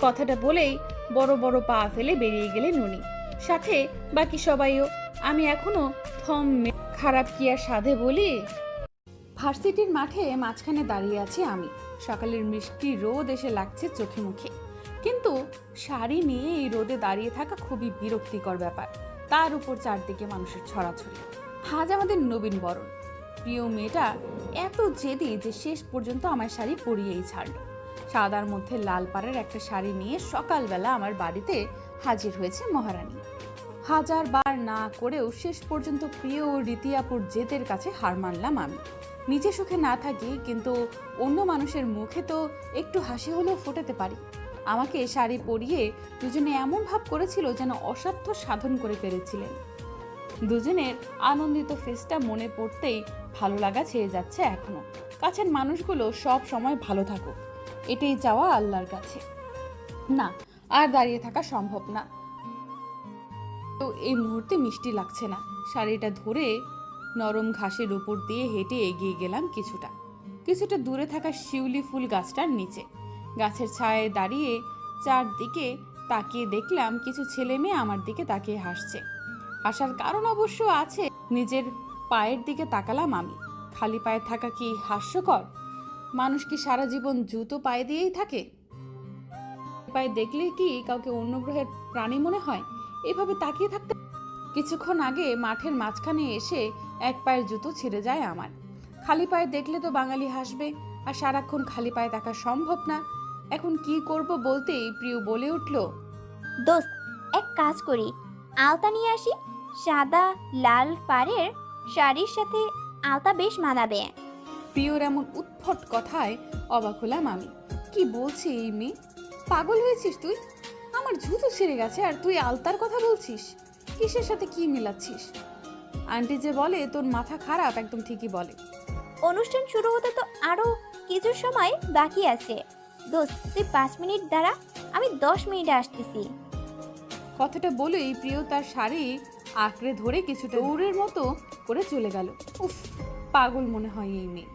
কথাটা বলেই বড় বড় পা ফেলে বেরিয়ে গেলেন উনি, সাথে বাকি সবাইও। আমি এখনো খারাপ কি আর সাধে বলি। ভার্সিটির মাঠে মাঝখানে দাঁড়িয়ে আছি আমি। সকালের মিষ্টি রোদ এসে লাগছে চোখে মুখে, কিন্তু শাড়ি নিয়ে এই রোদে দাঁড়িয়ে থাকা খুবই বিরক্তিকর ব্যাপার। তার উপর চারদিকে মানুষের ছড়াছড়ি। আজ আমাদের নবীন বরণ। প্রিয় মেয়েটা এত জেদি যে শেষ পর্যন্ত আমার শাড়ি পরিয়েই ছাড়লো। সাদার মধ্যে লাল পাড়ের একটা শাড়ি নিয়ে সকালবেলা আমার বাড়িতে হাজির হয়েছে মহারানী। হাজার বার না করেও শেষ পর্যন্ত প্রিয় ও রীতিয়াপুর জেদের কাছে হার মানলাম আমি। নিজে সুখে না থাকি, কিন্তু অন্য মানুষের মুখে তো একটু হাসি হলেও ফোটাতে পারি। আমাকে শাড়ি পরিয়ে দুজনে এমন ভাব করেছিল যেন অসাধ্য সাধন করে ফেলেছিলেন। দুজনের আনন্দিত ফেসটা মনে পড়তেই ভালো লাগা ছেয়ে যাচ্ছে এখনো। কাছের মানুষগুলো সব সময় ভালো থাকুক, এটাই চাওয়া আল্লাহর কাছে। না, আর দাঁড়িয়ে থাকা সম্ভব না। তো এই মুহূর্তে মিষ্টি লাগছে না। শাড়িটা ধরে নরম ঘাসের উপর দিয়ে হেঁটে এগিয়ে গেলাম কিছুটা দূরে থাকা শিউলি ফুল গাছটার নিচে। গাছের ছায়ায় দাঁড়িয়ে চারদিকে তাকিয়ে দেখলাম কিছু ছেলে মেয়ে আমার দিকে তাকিয়ে হাসছে। হাসার কারণ অবশ্য আছে। নিজের পায়ের দিকে তাকালাম আমি। খালি পায়ে থাকা কি হাস্যকর? মানুষ কি সারা জীবন জুতো পায়ে দিয়েই থাকে? পায়ে দেখলে কি কাউকে অন্য গ্রহের প্রাণী মনে হয়? এভাবে তাকিয়ে থাকতে। কিছুক্ষণ আগে মাঠের মাঝখানে এসে এক পায়ের জুতো ছিঁড়ে যায় আমার। খালি পায়ে দেখলে তো বাঙালি হাসবে, আর সারাক্ষণ খালি পায়ে থাকা সম্ভব না। এখন কি করব বলতেই প্রিয় বলে উঠল, দোস্ত, এক কাজ করি, আলতা নিয়ে আসি। সাদা লাল পাড়ের শাড়ির সাথে আলতা বেশ মানাবে। প্রিয়র এমন উদ্ভট কথায় অবাক হলাম আমি। কি বলছি এই মেয়ে? পাগল হয়েছিস তুই? আমার জুতো ছিঁড়ে গেছে আর তুই আলতার কথা বলছিস? কিসের সাথে কি মিলাচ্ছিস? আন্টি যে বলে তোর মাথা খারাপ, একদম ঠিকই বলে। অনুষ্ঠান শুরু হতে তো আরো কিছু সময় বাকি আছে। দোস্ত, তুই 5 মিনিট দাঁড়া, আমি 10 মিনিটে আসতেছি। কথাটা বলেই প্রিয় তার শাড়ি আঁকড়ে ধরে কিছুটা দৌড়ের মতো করে চলে গেল। উফ, পাগল মনে হয় এই মেয়ে।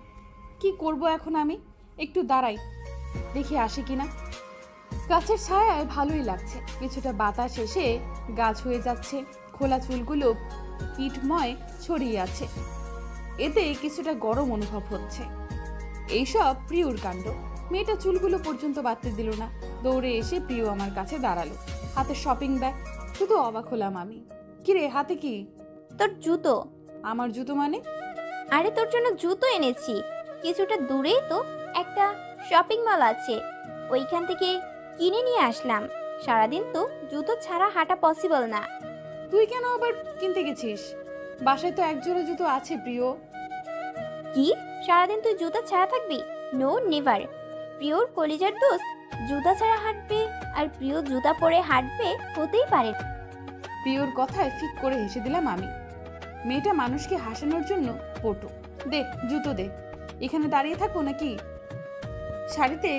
কি করব এখন আমি? একটু দাঁড়াই, দেখি আসে কিনা। গাছের ছায়ায় ভালোই লাগছে। কিছুটা বাতাস এসে গাছ হয়ে যাচ্ছে। খোলা চুলগুলো পিঠময় ছড়িয়ে আছে, এতে কিছুটা গরম অনুভব হচ্ছে। এইসব প্রিয়র কাণ্ড। মেয়েটা চুলগুলো পর্যন্ত বাঁধতে দিল না, দৌড়ে এসে প্রিয় আমার কাছে দাঁড়ালো, হাতে শপিং ব্যাগ। শুধু অবাক হলাম আমি। কিরে, হাতে কি? তোর জুতো। আমার জুতো মানে? আরে তোর জন্য জুতো এনেছি। কিছুটা দূরেই তো একটা শপিং মল আছে, ওইখান থেকে কিনে নিয়ে আসলাম। সারাদিন তো জুতো ছাড়া হাঁটা পসিবল না। তুই কেন আবার কিনতে গেছিস? বাসায় তো এক জোড়া জুতো আছে প্রিয়। কি, সারাদিন তুই জুতা ছাড়া থাকবি? No never. প্রিয়র কলিজার দোস্ত জুতা ছাড়া হাঁটবে আর প্রিয় জুতা পরে হাঁটবে, হতেই পারে না। প্রিয়র কথায় ফিক করে হেসে দিলাম আমি। মেয়েটা মানুষকে হাসানোর জন্য পটু। দে জুতো দে। এখানে দাঁড়িয়ে থাকবো নাকি? শাড়িতে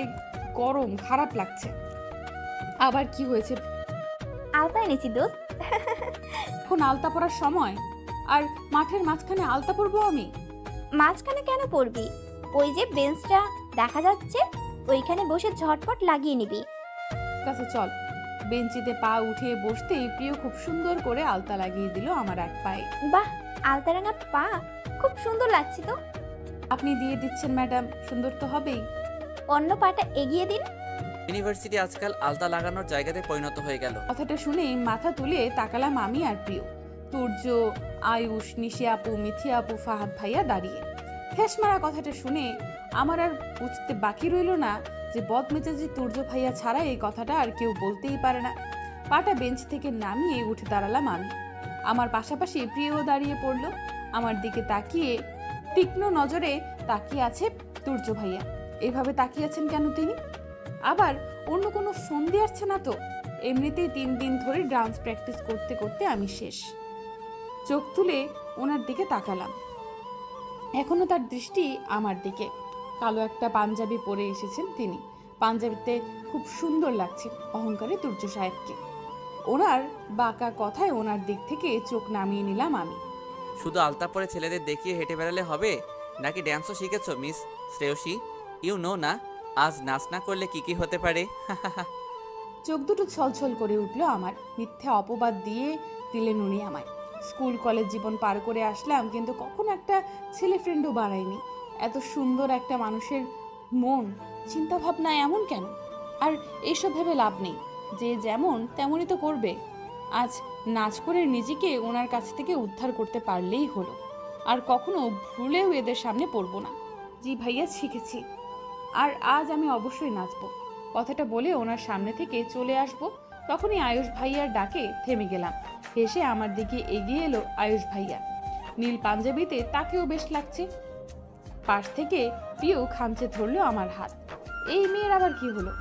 গরম, খারাপ লাগছে। আবার কি হয়েছে? আলতা এনেছি দোস্ত। এখন আলতা পরার সময়? আর মাঠের মাঝখানে আলতা পরবো আমি? মাঝখানে কেন পড়বি? ওই যে বেঞ্চটা দেখা যাচ্ছে, ওইখানে বসে ঝটপট লাগিয়ে নিবি। কাছে চল। বেঞ্চিতে পা উঠিয়ে বসতেই প্রিয় খুব সুন্দর করে আলতা লাগিয়ে দিল আমার এক পায়ে। বাহ, আলতারাঙা পা খুব সুন্দর লাগছে তো। আপনি দিয়ে দিচ্ছেন ম্যাডাম, সুন্দর তো হবেই। অন্য পাটা এগিয়ে দিন। ইউনিভার্সিটি আজকাল আলতা লাগানোর জায়গাতে পরিণত হয়ে গেল। কথাটা শুনেই মাথা তুলে তাকালাম আমি আর প্রিয়। তুর্য, আয়ুষ, নিশি আপু, মিথি আপু, ফাহাদ ভাইয়া দাঁড়িয়ে। ঠেস মারা কথাটা শুনে আমার আর বুঝতে বাকি রইল না যে বদমেজাজি তুর্য ভাইয়া ছাড়া এই কথাটা আর কেউ বলতেই পারে না। পাটা বেঞ্চ থেকে নামিয়ে উঠে দাঁড়ালাম আমি। আমার পাশাপাশি প্রিয়ও দাঁড়িয়ে পড়লো। আমার দিকে তাকিয়ে তীক্ষ্ণ নজরে তাকিয়ে আছে তুর্য ভাইয়া। এভাবে তাকিয়ে আছেন কেন তিনি? আবার অন্য কোনো ফোন দিয়ে আসছে না তো? এমনিতেই 3 দিন ধরে ডান্স প্র্যাকটিস করতে করতে আমি শেষ। চোখ তুলে ওনার দিকে তাকালাম। এখনো তার দৃষ্টি আমার দিকে। কালো একটা পাঞ্জাবি পরে এসেছেন তিনি। পাঞ্জাবিতে খুব সুন্দর লাগছে অহংকারে তুর্য সাহেবকে। ওনার বাঁকা কথায় ওনার দিক থেকে চোখ নামিয়ে নিলাম আমি। শুধু আলতা পরে ছেলেদের দেখিয়ে হেঁটে বেড়ালে হবে নাকি? ড্যান্সও শিখেছো মিস শ্রেয়সী? ইউ নো না আজ নাচ না করলে কি কি হতে পারে? চোখ দুটো ছলছল করে উঠলো আমার। মিথ্যা অপবাদ দিয়ে দিলেন উনি আমায়। স্কুল কলেজ জীবন পার করে আসলাম, কিন্তু কখনো একটা ছেলে ফ্রেন্ডও বানাইনি। এত সুন্দর একটা মানুষের মন, চিন্তা ভাবনা এমন কেন? আর এইসব ভেবে লাভ নেই, যে যেমন তেমনই তো করবে। আজ নাচ করে নিজেকে ওনার কাছ থেকে উদ্ধার করতে পারলেই হলো। আর কখনো ভুলেও এদের সামনে পড়বো না। জি ভাইয়া, শিখেছি। আর আজ আমি অবশ্যই নাচবো। কথাটা বলে ওনার সামনে থেকে চলে আসব, তখনই আয়ুষ ভাইয়ার ডাকে থেমে গেলাম। হেসে আমার দিকে এগিয়ে এলো আয়ুষ ভাইয়া। নীল পাঞ্জাবিতে তাকেও বেশ লাগছে। পাশ থেকে প্রিয় খামচে ধরলো আমার হাত। এই মেয়ের আবার কি হলো?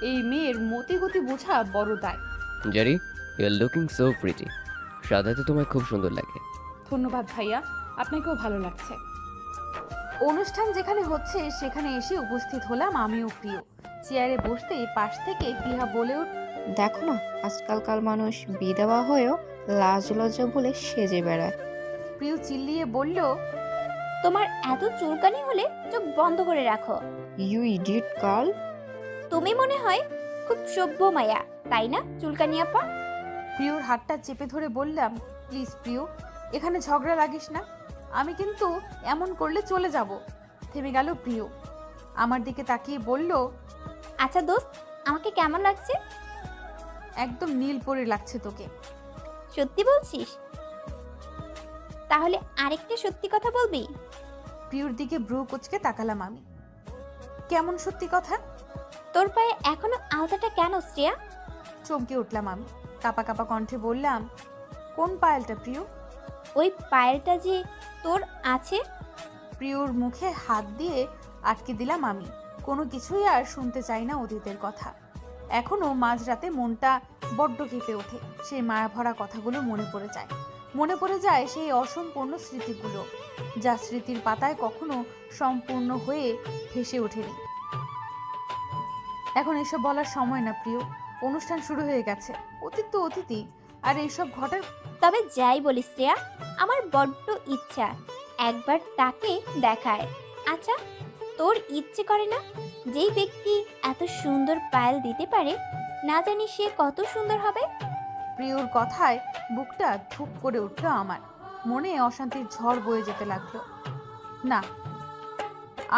এই মেয়ের মতিগতি বোঝা বড় দায়। Jerry, you are looking so pretty. সাদাতে তোমায় খুব সুন্দর লাগে। ধন্যবাদ ভাইয়া, আপনাকেও ভালো লাগছে। অনুষ্ঠান যেখানে হচ্ছে সেখানে এসে উপস্থিত হলাম আমিও প্রিয়। চেয়ারে বসতেই পাশ থেকে প্রিয়া বলে দেখো না, আজকালকার মানুষ বিধবা হয়েও লাজ লজ্জা বলে সেজে বেড়ায়। প্রিয় চিল্লিয়ে বলল, তোমার এত চুলকানি হলে চোখ বন্ধ করে রাখো। You idiot girl. তুমি মনে হয় খুব সভ্য মায়া, তাই না চুলকানি আপা? প্রিয়র হাতটা চেপে ধরে বললাম, প্লিজ প্রিয়, এখানে ঝগড়া লাগিস না, আমি কিন্তু এমন করলে চলে যাব। থেমে গেল প্রিয়, আমার দিকে তাকিয়ে বলল, আচ্ছা দোস্ত, আমাকে কেমন লাগছে? একদম নীল পরে লাগছে তোকে। সত্যি বলছিস? তাহলে আরেকটা সত্যি কথা বলবি? প্রিয়র দিকে ব্রু কুচকে তাকালাম আমি। কেমন সত্যি কথা? তোর পায়ে এখনো আলতাটা কেন শ্রেয়া? চমকে উঠলাম আমি, কাপা কাপা কণ্ঠে বললাম, কোন পায়েলটা প্রিয়? ওই পায়েলটা যে তোর আছে। প্রিয়র মুখে হাত দিয়ে আটকে দিলাম আমি। কোনো কিছুই আর শুনতে চাই না অতীতের কথা। এখনো মাঝরাতে মনটা বড্ড কেঁপে ওঠে। সেই মায়াভরা কথাগুলো মনে পড়ে যায়। মনে পড়ে যায় সেই অসম্পূর্ণ স্মৃতিগুলো, যা স্মৃতির পাতায় কখনো সম্পূর্ণ হয়ে ভেসে ওঠেনি। এখন এসব বলার সময় না প্রিয়, অনুষ্ঠান শুরু হয়ে গেছে। অতীত তো অতীতই, আর এইসব ঘটার। তবে যাই বলিস শ্রেয়া, আমার বড্ড ইচ্ছা একবার তাকে দেখায়। আচ্ছা, তোর ইচ্ছে করে না? যেই ব্যক্তি এত সুন্দর পায়েল দিতে পারে, না জানি সে কত সুন্দর হবে। প্রিয়র কথায় বুকটা ধুপ করে উঠল আমার। মনে অশান্তির ঝড় বয়ে যেতে লাগলো। না,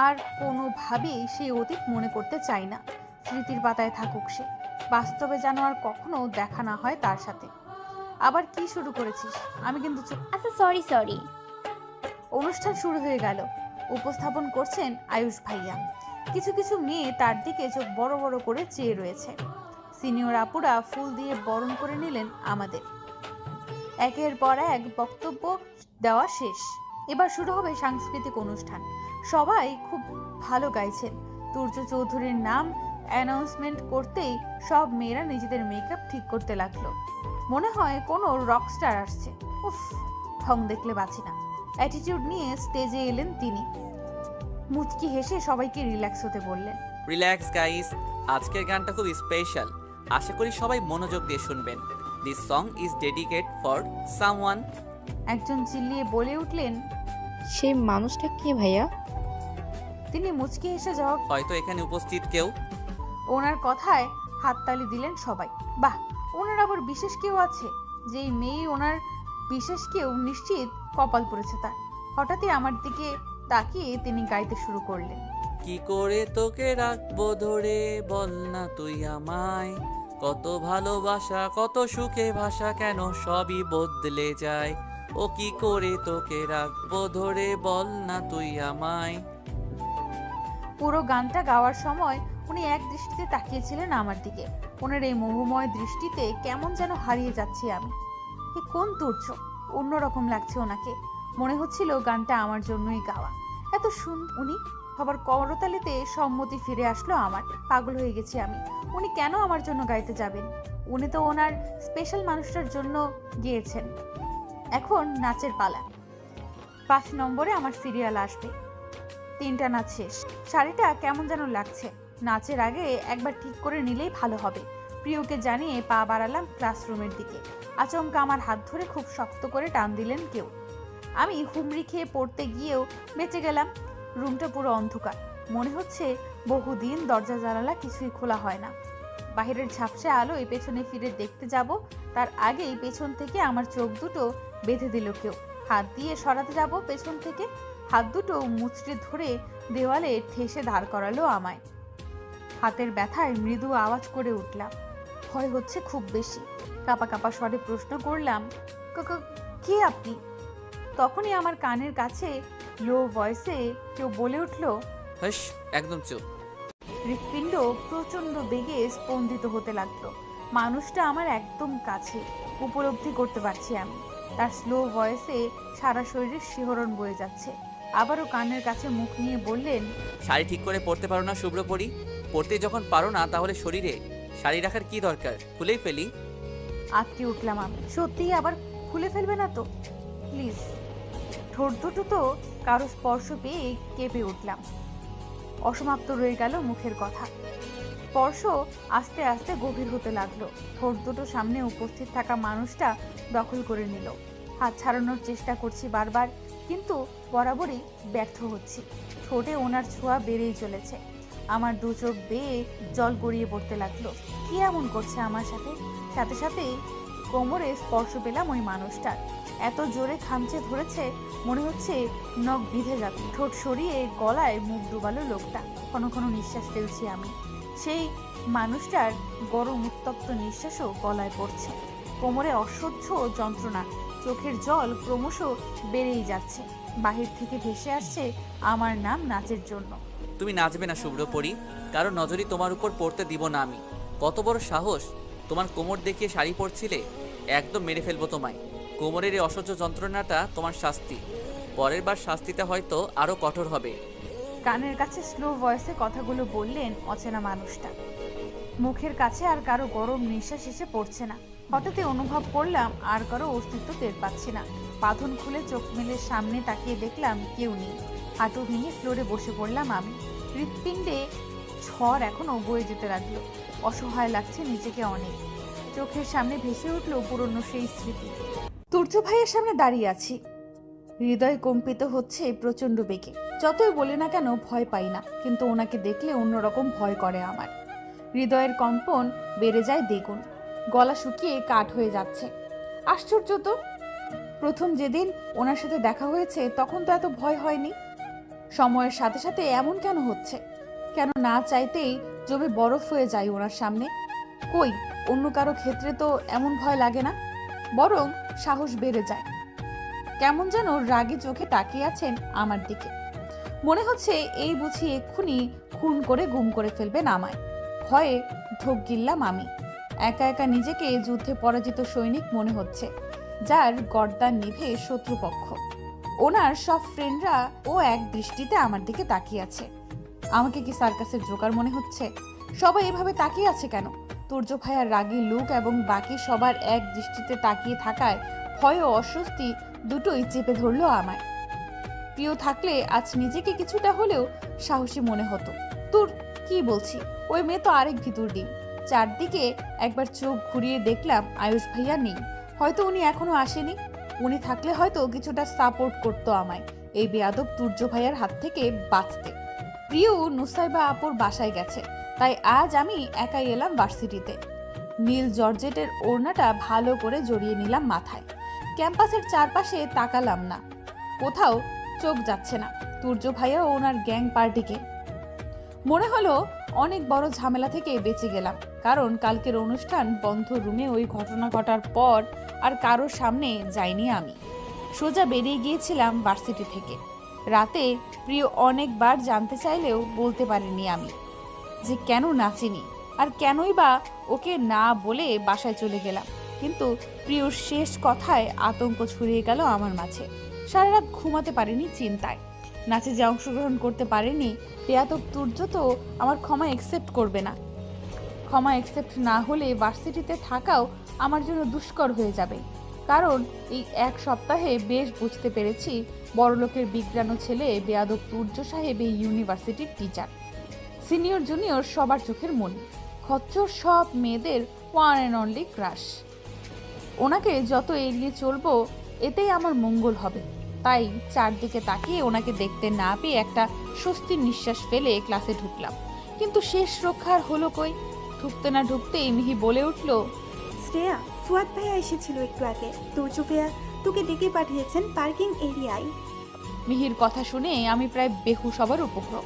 আর কোনোভাবেই সেই অতীত মনে করতে চাই না। স্মৃতির পাতায় থাকুক সে, বাস্তবে যেন আর কখনো দেখা না হয় তার সাথে। আবার কি শুরু করেছিস? আমি কিন্তু আচ্ছা সরি। অনুষ্ঠান শুরু হয়ে গেল। উপস্থাপন করছেন আয়ুষ ভাইয়া। কিছু কিছু মেয়ে তার দিকে চোখ বড় বড় করে চেয়ে রয়েছে। সিনিয়র আপুরা ফুল দিয়ে বরণ করে নিলেন আমাদের। একের পর এক বক্তব্য দেওয়া শেষ। এবার শুরু হবে সাংস্কৃতিক অনুষ্ঠান। সবাই খুব ভালো গাইছেন। তুর্য চৌধুরীর নাম অ্যানাউন্সমেন্ট করতেই সব মেয়েরা নিজেদের মেকআপ ঠিক করতে লাগলো। মনে হয় কোনো রকস্টার আসছে। উফ, ঢং দেখলে বাঁচি না। অ্যাটিটিউড নিয়ে স্টেজে এলেন তিনি। মুচকি হেসে সবাইকে রিল্যাক্স হতে বললেন। রিল্যাক্স গাইস, আজকের গানটা খুব স্পেশাল। আশা করি সবাই মনোযোগ দিয়ে শুনবেন। This song is dedicate for someone. একজন চিল্লিয়ে বলে উঠলেন, সেই মানুষটা কে ভাইয়া? তিনি মুচকি হেসে জবাব, হয়তো এখানে উপস্থিত কেউ। ওনার কথায় হাততালি দিলেন সবাই। বাহ, ওনার আবার বিশেষ কেউ আছে? যেই মেয়ে ওনার বিশেষ কেউ, নিশ্চিত কপাল পড়েছে তার। হঠাৎই আমার দিকে তাকিয়ে তিনি গাইতে শুরু করলেন। কি করে তোকে রাখবো ধরে, বল না তুই আমায়, কত ভালোবাসা কত সুখে ভাষা, কেন সবই বদলে যায়, ও কি করে তোকে রাখবো ধরে, বল না তুই আমায়। পুরো গানটা গাওয়ার সময় উনি এক দৃষ্টিতে তাকিয়েছিলেন আমার দিকে। ওনার এই মোহময় দৃষ্টিতে কেমন যেন হারিয়ে যাচ্ছি আমি। এ কোন তুর্য, অন্যরকম লাগছে ওনাকে। মনে হচ্ছিল গানটা আমার জন্যই গাওয়া। এত উনি সবার করতালিতে সম্মতি ফিরে আসলো আমার। পাগল হয়ে গেছি আমি। উনি কেন আমার জন্য গাইতে যাবেন? উনি তো ওনার স্পেশাল মানুষটার জন্য গিয়েছেন। এখন নাচের পালা। 5 নম্বরে আমার সিরিয়াল আসবে। 3টা নাচ শেষ। শাড়িটা কেমন যেন লাগছে। নাচের আগে একবার ঠিক করে নিলেই ভালো হবে। প্রিয়কে জানিয়ে পা বাড়ালাম ক্লাসরুমের দিকে। আচমকা আমার হাত ধরে খুব শক্ত করে টান দিলেন কেউ। আমি হুমড়ি খেয়ে পড়তে গিয়েও বেঁচে গেলাম। রুমটা পুরো অন্ধকার। মনে হচ্ছে বহুদিন দরজা জানালা কিছুই খোলা হয় না। বাহিরের ঝাপসা আলোয় পেছনে ফিরে দেখতে যাব, তার আগেই পেছন থেকে আমার চোখ দুটো বেঁধে দিল কেউ। হাত দিয়ে সরাতে যাব পেছন থেকে, হাত দুটো মুচড়ে ধরে দেওয়ালে ঠেসে দাঁড় করালো আমায়। হাতের ব্যথায় মৃদু আওয়াজ করে উঠলাম। ভয় হচ্ছে খুব বেশি। কাপা কাপা স্বরে প্রশ্ন করলাম, কে আপনি? তখনই আমার কানের কাছে লো ভয়েসে কেউ বলে উঠল, হস, একদম চুপ। হৃৎপিণ্ড প্রচন্ড বেগে স্পন্দিত হতে লাগলো। মানুষটা আমার একদম কাছে, উপলব্ধি করতে পারছি আমি। তার স্লো ভয়েসে সারা শরীরে শিহরণ বয়ে যাচ্ছে। আবারও কানের কাছে মুখ নিয়ে বললেন, শাড়ি ঠিক করে পরতে পারো না শুভ্রপরি? পড়তে যখন পারো না তাহলে শরীরে শাড়ি রাখার কি দরকার, খুলেই ফেলি। আটকে উঠলাম আমি। সত্যিই আবার খুলে ফেলবে না তো? প্লিজ। ঠোঁট দুটো তো কারো স্পর্শ পেয়ে কেঁপে উঠলাম। অসমাপ্ত রয়ে গেল মুখের কথা। স্পর্শ আস্তে আস্তে গভীর হতে লাগলো। ঠোঁট দুটো সামনে উপস্থিত থাকা মানুষটা দখল করে নিল। হাত ছাড়ানোর চেষ্টা করছি বারবার, কিন্তু বরাবরই ব্যর্থ হচ্ছি। ঠোঁটে ওনার ছোঁয়া বেড়েই চলেছে। আমার দু চোখ বেয়ে জল গড়িয়ে পড়তে লাগলো। কি এমন করছে আমার সাথে? সাথে সাথেই কোমরে স্পর্শ পেলাম ওই মানুষটার। এত জোরে খামচে ধরেছে, মনে হচ্ছে নখ বিঁধে যাবে। ঠোঁট সরিয়ে গলায় মুখ ডুবালো লোকটা। ঘন ঘন নিঃশ্বাস ফেলছি আমি। সেই মানুষটার গরম উত্তপ্ত নিঃশ্বাসও গলায় পড়ছে। কোমরে অসহ্য যন্ত্রণা, চোখের জল ক্রমশ বেড়েই যাচ্ছে। বাহির থেকে ভেসে আসছে আমার নাম নাচের জন্য। তুমি নাচবে না শুভ্র পরি, কারণ নজরই তোমার উপর পড়তে দিব না আমি। কত বড় সাহস! তোমার কোমর দেখিয়ে শাড়ি পরছিলে, একদম মেরে ফেলবো তোমায়। কোমরের এই অসহ্য যন্ত্রণাটা তোমার শাস্তি। পরের বার শাস্তিটা হয়তো আরো কঠোর হবে। কানের কাছে স্লো ভয়েসে কথাগুলো বললেন অচেনা মানুষটা। মুখের কাছে আর কারো গরম নিঃশ্বাস এসে পড়ছে না। হঠাৎই অনুভব করলাম আর কারো অস্তিত্ব টের পাচ্ছি না। বাঁধন খুলে চোখ মেলে সামনে তাকিয়ে দেখলাম কেউ নেই। হাঁটু ভেঙে ফ্লোরে বসে পড়লাম আমি। হৃৎপিণ্ডে ঝড় এখনো বয়ে যেতে লাগলো। অসহায় লাগছে নিজেকে অনেক। চোখের সামনে ভেসে উঠলো পুরনো সেই স্মৃতি। তুর্য ভাইয়ের সামনে দাঁড়িয়ে আছি। হৃদয় কম্পিত হচ্ছে প্রচন্ড বেগে। যতই বলি না কেন ভয় পাই না, কিন্তু ওনাকে দেখলে অন্যরকম ভয় করে আমার। হৃদয়ের কম্পন বেড়ে যায় দ্বিগুণ। গলা শুকিয়ে কাঠ হয়ে যাচ্ছে। আশ্চর্য তো, প্রথম যেদিন ওনার সাথে দেখা হয়েছে তখন তো এত ভয় হয়নি। সময়ের সাথে সাথে এমন কেন হচ্ছে? কেন না চাইতেই জমে বরফ হয়ে যায় ওনার সামনে? কই, অন্য কারো ক্ষেত্রে তো এমন ভয় লাগে না, বরং সাহস বেড়ে যায়। কেমন যেন রাগে চোখে তাকিয়ে আছেন আমার দিকে। মনে হচ্ছে এই বুঝি এক্ষুনি খুন করে গুম করে ফেলবেন আমায়। ভয়ে ঢোক গিললাম আমি। একা একা নিজেকে যুদ্ধে পরাজিত সৈনিক মনে হচ্ছে, যার গর্দান নিভে শত্রুপক্ষ। ওনার সব ফ্রেন্ডরা ও এক দৃষ্টিতে আমার দিকে তাকিয়ে আছে। আমাকে কি সার্কাসের জোকার মনে হচ্ছে? সবাই এভাবে তাকিয়ে আছে কেন? তুর্য ভাইয়ার রাগী লুক এবং বাকি সবার এক দৃষ্টিতে তাকিয়ে থাকায় ভয় ও অস্বস্তি দুটোই চেপে ধরলো আমায়। প্রিয় থাকলে আজ নিজেকে কিছুটা হলেও সাহসী মনে হতো। তোর কি বলছি, ওই মেয়ে তো আরেক ভিতর ডিম। চারদিকে একবার চোখ ঘুরিয়ে দেখলাম আয়ুষ ভাইয়া নেই। হয়তো উনি এখনো আসেনি। উনি থাকলে হয়তো কিছুটা সাপোর্ট করতো আমায় এই বেয়াদব তুর্য ভাইয়ার হাত থেকে বাঁচতে। প্রিয় নুসাইবা আপুর বাসায় গেছে, তাই আজ আমি একাই এলাম ভার্সিটিতে। নীল জর্জেটের ওড়নাটা ভালো করে জড়িয়ে নিলাম মাথায়। ক্যাম্পাসের চারপাশে তাকালাম না, কোথাও চোখ যাচ্ছে না তুর্য ভাইয়া ও ওনার গ্যাং পার্টিকে। মনে হলো অনেক বড় ঝামেলা থেকে বেঁচে গেলাম, কারণ কালকের অনুষ্ঠান বন্ধ রুমে ওই ঘটনা ঘটার পর আর কারোর সামনে যাইনি আমি। সোজা বেরিয়ে গিয়েছিলাম ভার্সিটি থেকে। রাতে প্রিয় অনেকবার জানতে চাইলেও বলতে পারিনি আমি যে কেন নাচিনি, আর কেনই বা ওকে না বলে বাসায় চলে গেলাম। কিন্তু প্রিয়র শেষ কথায় আতঙ্ক ছড়িয়ে গেল আমার মাঝে। সারা রাত ঘুমাতে পারিনি চিন্তায়। নাচে যে অংশগ্রহণ করতে পারেনি, বেয়াদব তুর্য তো আমার ক্ষমা একসেপ্ট করবে না। ক্ষমা একসেপ্ট না হলে ভার্সিটিতে থাকাও আমার জন্য দুষ্কর হয়ে যাবে, কারণ এই এক সপ্তাহে বেশ বুঝতে পেরেছি বড়লোকের বিজ্ঞানও ছেলে বেয়াদব তুর্য সাহেব এই ইউনিভার্সিটির টিচার। সিনিয়র জুনিয়র সবার চোখের মনি, খচ্চর সব মেয়েদের ওয়ান অ্যান্ড অনলি ক্রাশ। ওনাকে যত এড়িয়ে চলবো এতেই আমার মঙ্গল হবে। তাই চারদিকে তাকিয়ে ওনাকে দেখতে না পেয়ে একটা স্বস্তির নিঃশ্বাস ফেলে ক্লাসে ঢুকলাম। কিন্তু শেষ রক্ষার হলো কই। ঢুকতে না ঢুকতেই মিহি বলে উঠল, শ্রেয়া, ফুয়াদ ভাইয়া এসেছিল একটু আগে। তুর্য ভাইয়া তোকে ডেকে পাঠিয়েছেন পার্কিং এরিয়ায়। মিহির কথা শুনে আমি প্রায় বেহুশ হবার উপক্রম।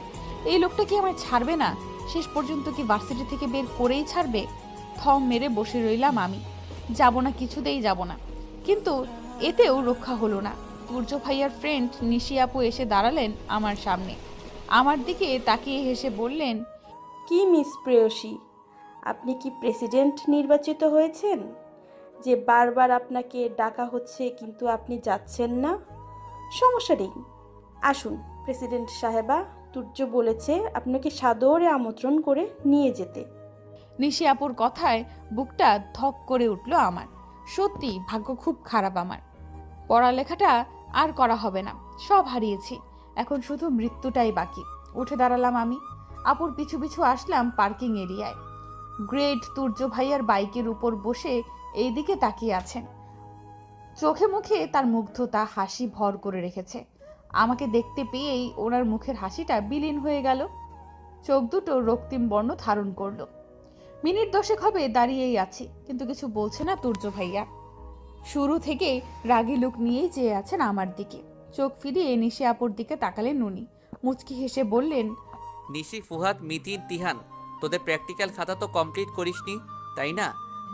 এই লোকটা কি আমায় ছাড়বে না? শেষ পর্যন্ত কি ভার্সিটি থেকে বের করেই ছাড়বে? থম মেরে বসে রইলাম আমি। যাব না, কিছুতেই যাব না। কিন্তু এতেও রক্ষা হলো না। তুর্য ভাইয়ার ফ্রেন্ড নিশি আপু এসে দাঁড়ালেন আমার সামনে। আমার দিকে তাকিয়ে হেসে বললেন, কি মিস প্রেয়সী, আপনি কি প্রেসিডেন্ট নির্বাচিত হয়েছেন যে বারবার আপনাকে ডাকা হচ্ছে কিন্তু আপনি যাচ্ছেন না? সমস্যা নেই, আসুন প্রেসিডেন্ট সাহেবা। তুর্য বলেছে আপনাকে সাদরে আমন্ত্রণ করে নিয়ে যেতে। নিশি আপুর কথায় বুকটা ধক করে উঠল আমার। সত্যি ভাগ্য খুব খারাপ আমার। পড়ালেখাটা আর করা হবে না, সব হারিয়েছি, এখন শুধু মৃত্যুটাই বাকি। উঠে দাঁড়ালাম আমি, আপুর পিছু পিছু আসলাম পার্কিং এরিয়ায়। গ্রেট তুর্য ভাইয়ার বাইকের উপর বসে এই দিকে তাকিয়ে আছেন। চোখে মুখে তার মুগ্ধতা, হাসি ভর করে রেখেছে। আমাকে দেখতে পেয়েই ওনার মুখের হাসিটা বিলীন হয়ে গেল, চোখ দুটো রক্তিম বর্ণ ধারণ করলো। মিনিট 10 হবে দাঁড়িয়েই আছি, কিন্তু কিছু বলছে না তুর্য ভাইয়া। শুরু থেকে রাগী লুক নিয়েই চেয়ে আছেন আমার দিকে। চোখ ফিরিয়ে নিশি আপুর দিকে তাকালেন উনি, মুচকি হেসে বললেন, নিশি, ফুহাদ, মিতিন, তিহান, তোদের প্র্যাকটিক্যাল খাতা তো কমপ্লিট করিসনি তাই না?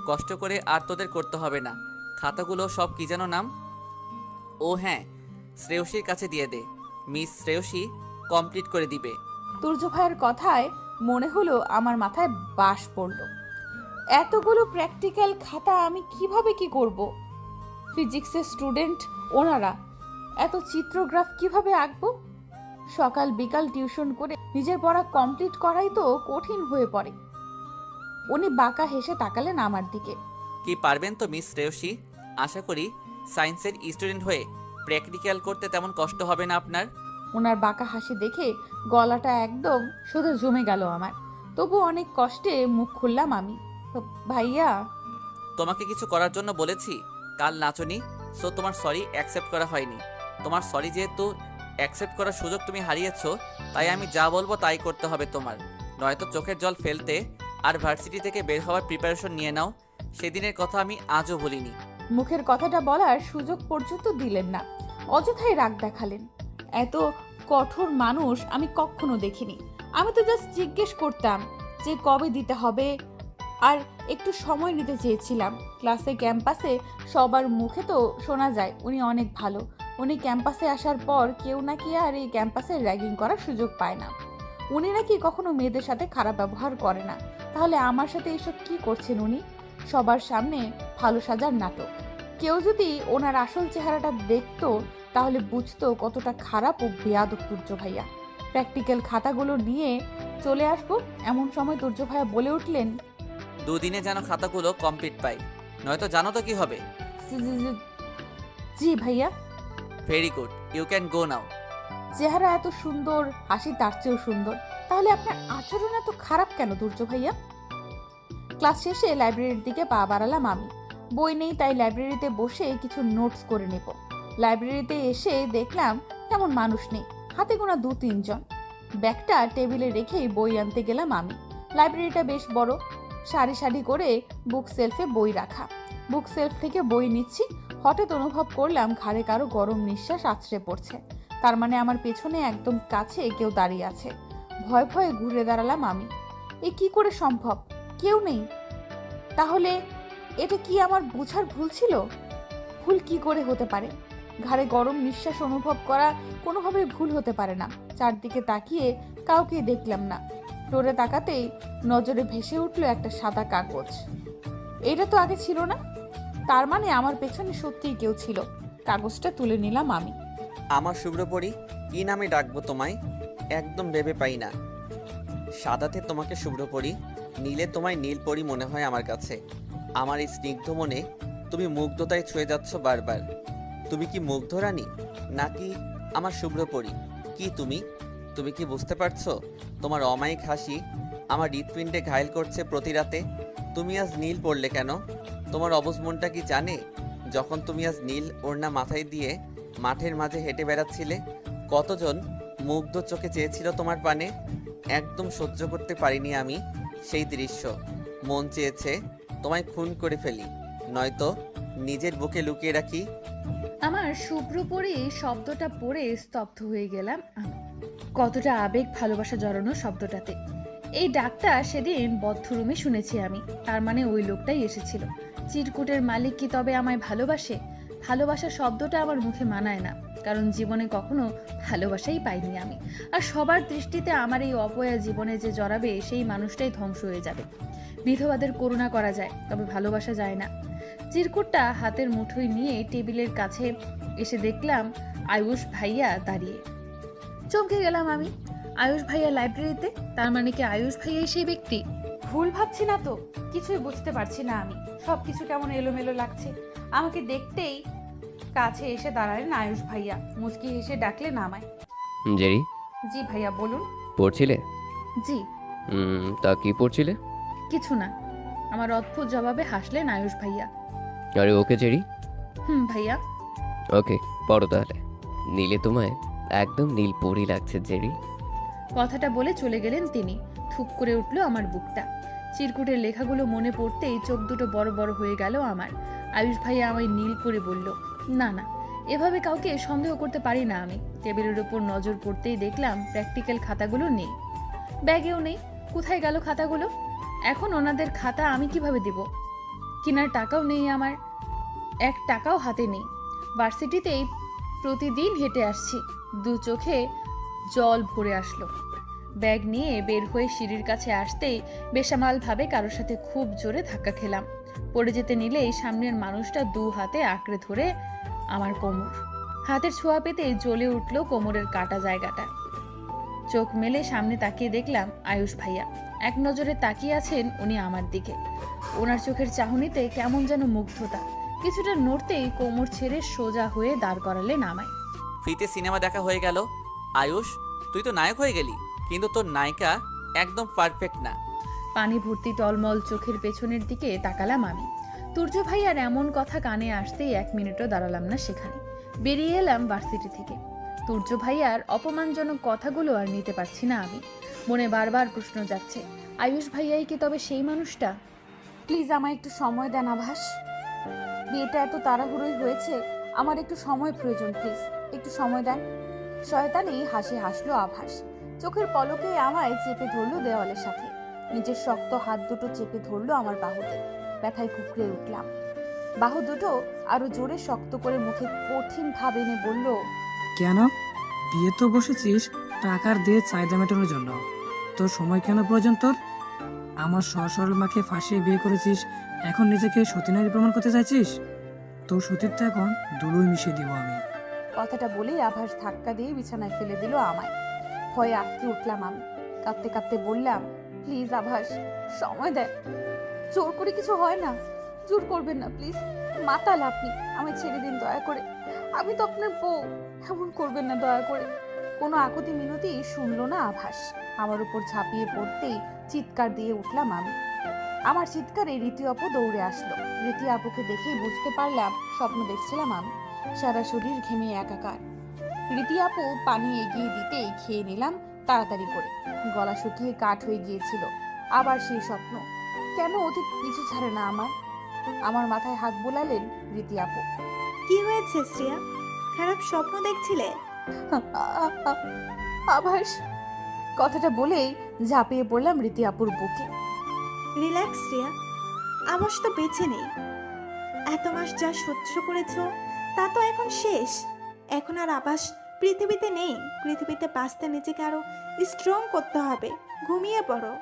কষ্ট করে আর তোদের করতে হবে না। খাতাগুলো সব কি যেন নাম? ও হ্যাঁ, শ্রেয়সীর কাছে দিয়ে দে, মিস শ্রেয়সী কমপ্লিট করে দিবে। তুর্য ভাইয়ের কথায় মনে হলো আমার মাথায় বাস পড়ল। এতগুলো প্র্যাকটিক্যাল খাতা আমি কিভাবে কি করব? ফিজিক্সের স্টুডেন্ট ওনারা, এত চিত্রগ্রাফ কিভাবে আঁকবো? সকাল বিকাল টিউশন করে নিজের পড়া কমপ্লিট করাই তো কঠিন হয়ে পড়ে। উনি বাঁকা হেসে তাকালেন আমার দিকে। কি পারবেন তো মিস শ্রেয়সী? আশা করি সায়েন্সের স্টুডেন্ট হয়ে প্র্যাকটিক্যাল করতে তেমন কষ্ট হবে না আপনার। ওনার বাঁকা হাসি দেখে গলাটা একদম শুধু জমে গেল আমার। তবু অনেক কষ্টে মুখ খুললাম আমি, ভাইয়া। তোমাকে কিছু করার জন্য বলেছি, কাল নাচনি, সো তোমার সরি অ্যাকসেপ্ট করা হয়নি। তোমার সরি যেহেতু অ্যাকসেপ্ট করার সুযোগ তুমি হারিয়েছো, তাই আমি যা বলবো তাই করতে হবে তোমার, নয়তো চোখের জল ফেলতে আর ভার্সিটি থেকে বের হওয়ার প্রিপারেশন নিয়ে নাও। সেদিনের কথা আমি আজও ভুলিনি। মুখের কথাটা বলার সুযোগ পর্যন্ত দিলেন না, অযথাই রাগ দেখালেন। এত কঠোর মানুষ আমি কখনো দেখিনি। আমি তো জাস্ট জিজ্ঞেস করতাম যে কবে দিতে হবে, আর একটু সময় নিতে চেয়েছিলাম। ক্লাসে ক্যাম্পাসে সবার মুখে তো শোনা যায় উনি অনেক ভালো। উনি ক্যাম্পাসে আসার পর কেউ নাকি আর এই ক্যাম্পাসে র্যাগিং করার সুযোগ পায় না। উনি নাকি কখনো মেয়েদের সাথে খারাপ ব্যবহার করে না। তাহলে আমার সাথে এসব কি করছেন উনি? সবার সামনে ভালো সাজার নাটক। কেউ যদি ওনার আসল চেহারাটা দেখতো তাহলে বুঝতো কতটা খারাপ ও বেয়াদব তুর্য ভাইয়া। প্র্যাকটিক্যাল খাতাগুলো নিয়ে চলে আসবো এমন সময় তুর্য ভাইয়া বলে উঠলেন, দুদিনে যেন খাতাগুলো কমপ্লিট পাই, নয়তো জানো তো কি হবে। জি ভাইয়া। Very good, you can go now. চেহারা এত সুন্দর, হাসি তার চেয়েও সুন্দর, তাহলে আপনার আচরণ এত খারাপ কেন তুর্য ভাইয়া? ক্লাস শেষে লাইব্রেরির দিকে পা বাড়ালাম আমি। বই নেই, তাই লাইব্রেরিতে বসে কিছু নোটস করে নেব। লাইব্রেরিতে এসে দেখলাম তেমন মানুষ নেই, হাতে গোনা 2-3 জন। ব্যাগটা টেবিলে রেখেই বই আনতে গেলাম আমি। লাইব্রেরিটা বেশ বড়, সারি সারি করে বুক সেলফে বই রাখা। বুক সেলফ থেকে বই নিচ্ছি, হঠাৎ অনুভব করলাম ঘাড়ে কারো গরম নিঃশ্বাস আছড়ে পড়ছে। তার মানে আমার পেছনে একদম কাছে কেউ দাঁড়িয়ে আছে। ভয়ে ভয়ে ঘুরে দাঁড়ালাম আমি। এ কি করে সম্ভব? কেউ নেই। তাহলে এটা কি আমার বোঝার ভুল ছিল? ভুল কি করে হতে পারে? ঘাড়ে গরম নিঃশ্বাস অনুভব করা কোনোভাবেই ভুল হতে পারে না। চারদিকে তাকিয়ে কাউকে দেখলাম না। ফ্লোরে তাকাতেই নজরে ভেসে উঠলো একটা সাদা কাগজ। এটা তো আগে ছিল না, তার মানে আমার পেছনে সত্যিই কেউ ছিল। কাগজটা তুলে নিলাম আমি। আমার শুভ্রপরি, কি নামে ডাকবো তোমায় একদম ভেবে পাই না। সাদাতে তোমাকে শুভ্রপরি, নীলে তোমায় নীলপরি মনে হয় আমার কাছে। আমার এই স্নিগ্ধ মনে তুমি মুগ্ধতায় ছুঁয়ে যাচ্ছ বারবার। তুমি কি মুগ্ধ রানী নাকি আমার শুভ্রপরি? কি তুমি তুমি কি বুঝতে পারছো? তোমার অমায়িক হাসি আমার হৃৎপিণ্ডে ঘায়েল করছে প্রতি রাতে। তুমি আজ নীল পড়লে কেন? তোমার অবুঝ মনটা কি জানে? যখন তুমি আজ নীল ওড়না মাথায় দিয়ে মাঠের মাঝে হেঁটে বেড়াচ্ছিলে, কতজন মুগ্ধ চোখে চেয়েছিল তোমার পানে। একদম সহ্য করতে পারিনি আমি সেই দৃশ্য। মন চেয়েছে তোমায় খুন করে ফেলি, নয়তো নিজের বুকে লুকিয়ে রাখি। আমার শুভ্রপরি শব্দটা পড়ে স্তব্ধ হয়ে গেলাম আমি। কতটা আবেগ ভালোবাসা জড়ানো শব্দটাতে। এই ডাকটা সেদিন বদ্ধরুমে শুনেছি আমি। তার মানে ওই লোকটাই এসেছিল। চিরকুটের মালিক কি তবে আমায় ভালোবাসে? ভালোবাসা শব্দটা আমার মুখে মানায় না, কারণ জীবনে কখনো ভালোবাসাই পাইনি আমি। আর সবার দৃষ্টিতে আমার এই অপয়া জীবনে যে জড়াবে সেই মানুষটাই ধ্বংস হয়ে যাবে। বিধবাদের করুণা করা যায়, তবে ভালোবাসা যায় না। চিরকুটটা হাতের মুঠোয় নিয়ে টেবিলের কাছে এসে দেখলাম আয়ুষ ভাইয়া দাঁড়িয়ে। চমকে গেলাম আমি। আয়ুষ ভাইয়া লাইব্রেরিতে, তার মানে কি আয়ুষ ভাইয়াই সেই ব্যক্তি? ভুল ভাবছি না তো? কিছুই বুঝতে পারছি না আমি, সব কিছু কেমন এলোমেলো লাগছে। আমাকে দেখতেই কাছে এসে দাঁড়ালেন আয়ুষ ভাইয়া, মুচকি হেসে ডাকলেন আমায়। জেরি, জি ভাইয়া বলুন। পড়ছিলে? জি। তা কি পড়ছিলে? কিছু না, আমার অদ্ভুত জবাবে হাসলেন আয়ুষ ভাইয়া। আরে ওকে জেরি। ভাইয়া। ওকে, পড়ো তাহলে। নীলে তোমায় একদম নীল পরি লাগছে জেরি। কথাটা বলে চলে গেলেন তিনি। থুপ করে উঠলো আমার বুকটা। চিরকুটের লেখাগুলো মনে পড়তেই চোখ দুটো বড় বড় হয়ে গেল আমার। আয়ুষ ভাইয়া আমায় নীল করে বলল, না না, এভাবে কাউকে সন্দেহ করতে পারি না আমি। টেবিলের উপর নজর পড়তেই দেখলাম প্র্যাকটিক্যাল খাতাগুলো নেই, ব্যাগেও নেই। কোথায় গেল খাতাগুলো? এখন ওনাদের খাতা আমি কিভাবে দেব? কেনার টাকাও নেই আমার, 1 টাকাও হাতে নেই। ভার্সিটিতেই প্রতিদিন হেঁটে আসছি, দু চোখে জল ভরে আসলো। ব্যাগ নিয়ে বের হয়ে সিঁড়ির কাছে আসতেই বেসামালভাবে কারোর সাথে খুব জোরে ধাক্কা খেলাম। পড়ে যেতে নিলেই সামনের মানুষটা 2 হাতে আঁকড়ে ধরে আমার কোমর। হাতের ছোঁয়া পেতেই জ্বলে উঠল কোমরের কাটা জায়গাটা। চোখ মেলে সামনে তাকিয়ে দেখলাম আয়ুষ ভাইয়া। এক নজরে তাকিয়ে আছেন উনি আমার দিকে। ওনার চোখের চাহনিতে কেমন যেন মুগ্ধতা। কিছুটা নড়তেই কোমর ছেড়ে সোজা হয়ে দাঁড় করালেন আমায়। ফ্রিতে সিনেমা দেখা হয়ে গেল। আয়ুষ, তুই তো নায়ক হয়ে গেলি, কিন্তু তোর নায়িকা একদম পারফেক্ট না। পানি ভর্তি টলমল চোখের পেছনের দিকে তাকালাম আমি। তুর্য ভাইয়ার এমন কথা কানে আসতেই 1 মিনিটও দাঁড়ালাম না সেখানে। বেরিয়ে এলাম ভার্সিটি থেকে। তুর্য ভাইয়ার অপমানজনক কথাগুলো আর নিতে পারছি না আমি। মনে বারবার প্রশ্ন যাচ্ছে, আয়ুষ ভাইয়াই কি তবে সেই মানুষটা? প্লিজ আমায় একটু সময় দেন আভাস। বিয়েটা এত তাড়াহুড়োই হয়েছে, আমার একটু সময় প্রয়োজন, প্লিজ একটু সময় দেন। শয়তানি হাসি হাসলো আভাস। চোখের পলকে আমায় চেপে ধরলো দেওয়ালের সাথে। নিজের শক্ত হাত দুটো চেপে ধরলো আমার বাহুতে। ব্যথায় কুকড়ে উঠলাম। বাহু দুটো আরো জোরে শক্ত করে মুখে কঠিন ভাব এনে বলল, কেন? বিয়ে তো বসেছিস টাকার দিয়ে চাহিদা মেটানোর জন্য, তোর সময় কেন প্রয়োজন তোর? আমার সরল মাকে ফাঁসিয়ে বিয়ে করেছিস, এখন নিজেকে সতীনারী প্রমাণ করতে চাইছিস? তোর সতীত্ব এখন ধুলোয় মিশিয়ে দিব আমি। কথাটা বলেই আভাস ধাক্কা দিয়ে বিছানায় ফেলে দিল আমায়। ভয়ে আটকে উঠলাম আমি। কাঁদতে কাঁদতে বললাম, প্লিজ আভাস, সময় দেন। জোর করে কিছু হয় না, জোর করবেন না প্লিজ। মাতাল আপনি, আমায় ছেড়ে দিন দয়া করে। আমি তো আপনার বউ, এমন করবেন না দয়া করে। কোনো আকুতি মিনতি শুনলো না আভাস। আমার উপর ঝাঁপিয়ে পড়তেই চিৎকার দিয়ে উঠলাম আমি। আমার চিৎকারে রীতি আপু দৌড়ে আসলো। রীতি আপুকে দেখেই বুঝতে পারলাম স্বপ্ন দেখছিলাম আমি। সারা শরীর ঘেমে একাকার। রীতি আপু পানি এগিয়ে দিতেই খেয়ে নিলাম তাড়াতাড়ি করে। গলা শুকিয়ে কাঠ হয়ে গিয়েছিল। আবার সেই স্বপ্ন, কেন অতীত পিছু ছাড়ে না আমার? আমার মাথায় হাত বোলালেন রীতি আপু। কি হয়েছে শ্রেয়া? খারাপ স্বপ্ন দেখছিলে? আভাস। কথাটা বলেই ঝাঁপিয়ে পড়লাম রীতি আপুর বুকে। রিল্যাক্স শ্রেয়া, আবাস তো বেঁচে নেই। এত মাস যা সহ্য করেছো তা তো এখন শেষ। এখন আর আবাস পৃথিবীতে নেই। পৃথিবীতে বাঁচতে নিজেকে আরো স্ট্রং করতে হবে। ঘুমিয়ে পড়ো।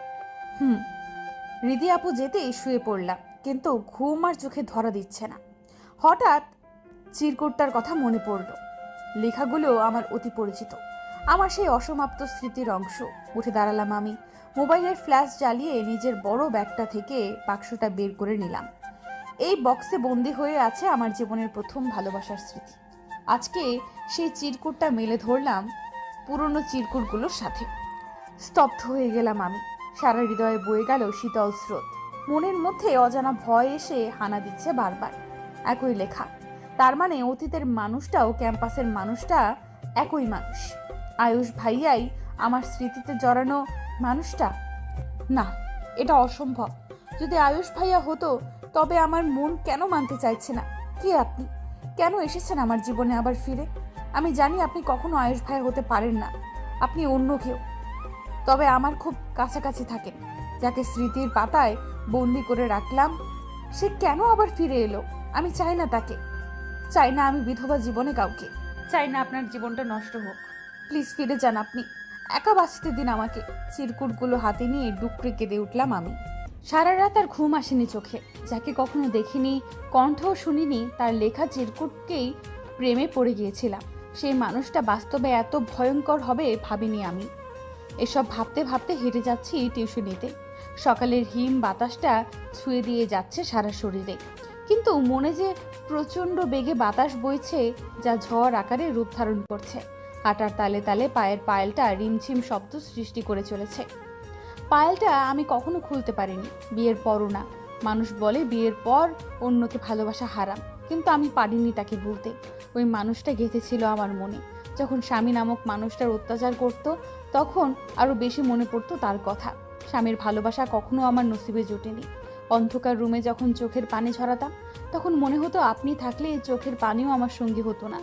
রীতি আপু যেতেই শুয়ে পড়লাম, কিন্তু ঘুম আর চোখে ধরা দিচ্ছে না। হঠাৎ চিরকুটটার কথা মনে পড়ল। লেখাগুলো আমার অতি পরিচিত, আমার সেই অসমাপ্ত স্মৃতির অংশ। উঠে দাঁড়ালাম আমি। মোবাইলের ফ্ল্যাশ জ্বালিয়ে নিজের বড় ব্যাগটা থেকে বাক্সটা বের করে নিলাম। এই বক্সে বন্দি হয়ে আছে আমার জীবনের প্রথম ভালোবাসার স্মৃতি। আজকে সেই চিরকুটটা মেলে ধরলাম পুরনো চিরকুটগুলোর সাথে। স্তব্ধ হয়ে গেলাম আমি। সারা হৃদয়ে বয়ে গেল শীতল স্রোত। মনের মধ্যে অজানা ভয় এসে হানা দিচ্ছে বারবার। একই লেখা, তার মানে অতীতের মানুষটাও ক্যাম্পাসের মানুষটা একই মানুষ। আয়ুষ ভাইয়াই আমার স্মৃতিতে জড়ানো মানুষটা। না, এটা অসম্ভব। যদি আয়ুষ ভাইয়া হতো তবে আমার মন কেন মানতে চাইছে না? কে আপনি? কেন এসেছেন আমার জীবনে আবার ফিরে? আমি জানি আপনি কখনো আয়ুষ ভাইয়া হতে পারেন না, আপনি অন্য কেউ। তবে আমার খুব কাছাকাছি থাকেন। যাকে স্মৃতির পাতায় বন্দি করে রাখলাম, সে কেন আবার ফিরে এলো? আমি চাই না তাকে। চাই না আমি বিধবা জীবনে কাউকে। চাই না আপনার জীবনটা নষ্ট হোক। প্লিজ ফিরে যান আপনি। একা বাঁচতে দিন আমাকে। চিরকুটগুলো হাতে নিয়ে ডুকরে কেঁদে উঠলাম আমি। সারা রাত আর ঘুম আসেনি চোখে। যাকে কখনো দেখিনি, কণ্ঠও শুনিনি, তার লেখা চিরকুটকেই প্রেমে পড়ে গিয়েছিলাম। সেই মানুষটা বাস্তবে এত ভয়ঙ্কর হবে ভাবিনি আমি। এসব ভাবতে ভাবতে হেঁটে যাচ্ছি টিউশনিতে। সকালের হিম বাতাসটা ছুঁয়ে দিয়ে যাচ্ছে সারা শরীরে, কিন্তু মনে যে প্রচণ্ড বেগে বাতাস বইছে, যা ঝড় আকারে রূপ ধারণ করছে। হাঁটার তালে তালে পায়ের পায়েলটা রিমঝিম শব্দ সৃষ্টি করে চলেছে। পায়েলটা আমি কখনো খুলতে পারিনি, বিয়ের পরও না। মানুষ বলে বিয়ের পর অন্যকে ভালোবাসা হারাম, কিন্তু আমি পারিনি তাকে ভুলতে। ওই মানুষটা গেঁথেছিল আমার মনে। যখন স্বামী নামক মানুষটার অত্যাচার করত, তখন আরও বেশি মনে পড়তো তার কথা। স্বামীর ভালোবাসা কখনো আমার নসিবে জোটেনি। অন্ধকার রুমে যখন চোখের পানি ঝরাতাম, তখন মনে হতো আপনি থাকলে এই চোখের পানিও আমার সঙ্গী হতো না।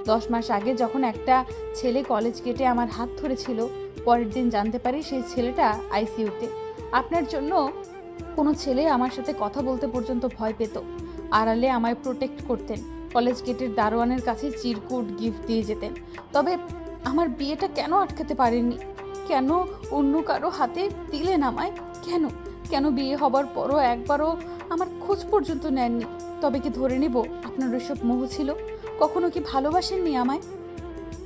10 মাস আগে যখন একটা ছেলে কলেজ গেটে আমার হাত ধরেছিল, পরের দিন জানতে পারি সেই ছেলেটা আইসিইউতে। আপনার জন্য কোনো ছেলে আমার সাথে কথা বলতে পর্যন্ত ভয় পেত। আড়ালে আমায় প্রোটেক্ট করতেন। কলেজ গেটের দারোয়ানের কাছে চিরকুট গিফট দিয়ে যেতেন। তবে আমার বিয়েটা কেন আটকাতে পারেননি? কেন অন্য কারো হাতে দিলেন আমায়? কেন কেন বিয়ে হবার পরও একবারও আমার খোঁজ পর্যন্ত নেননি? তবে কি ধরে নেব আপনার ওইসব মোহ ছিল? কখনো কি ভালোবাসেননি আমায়?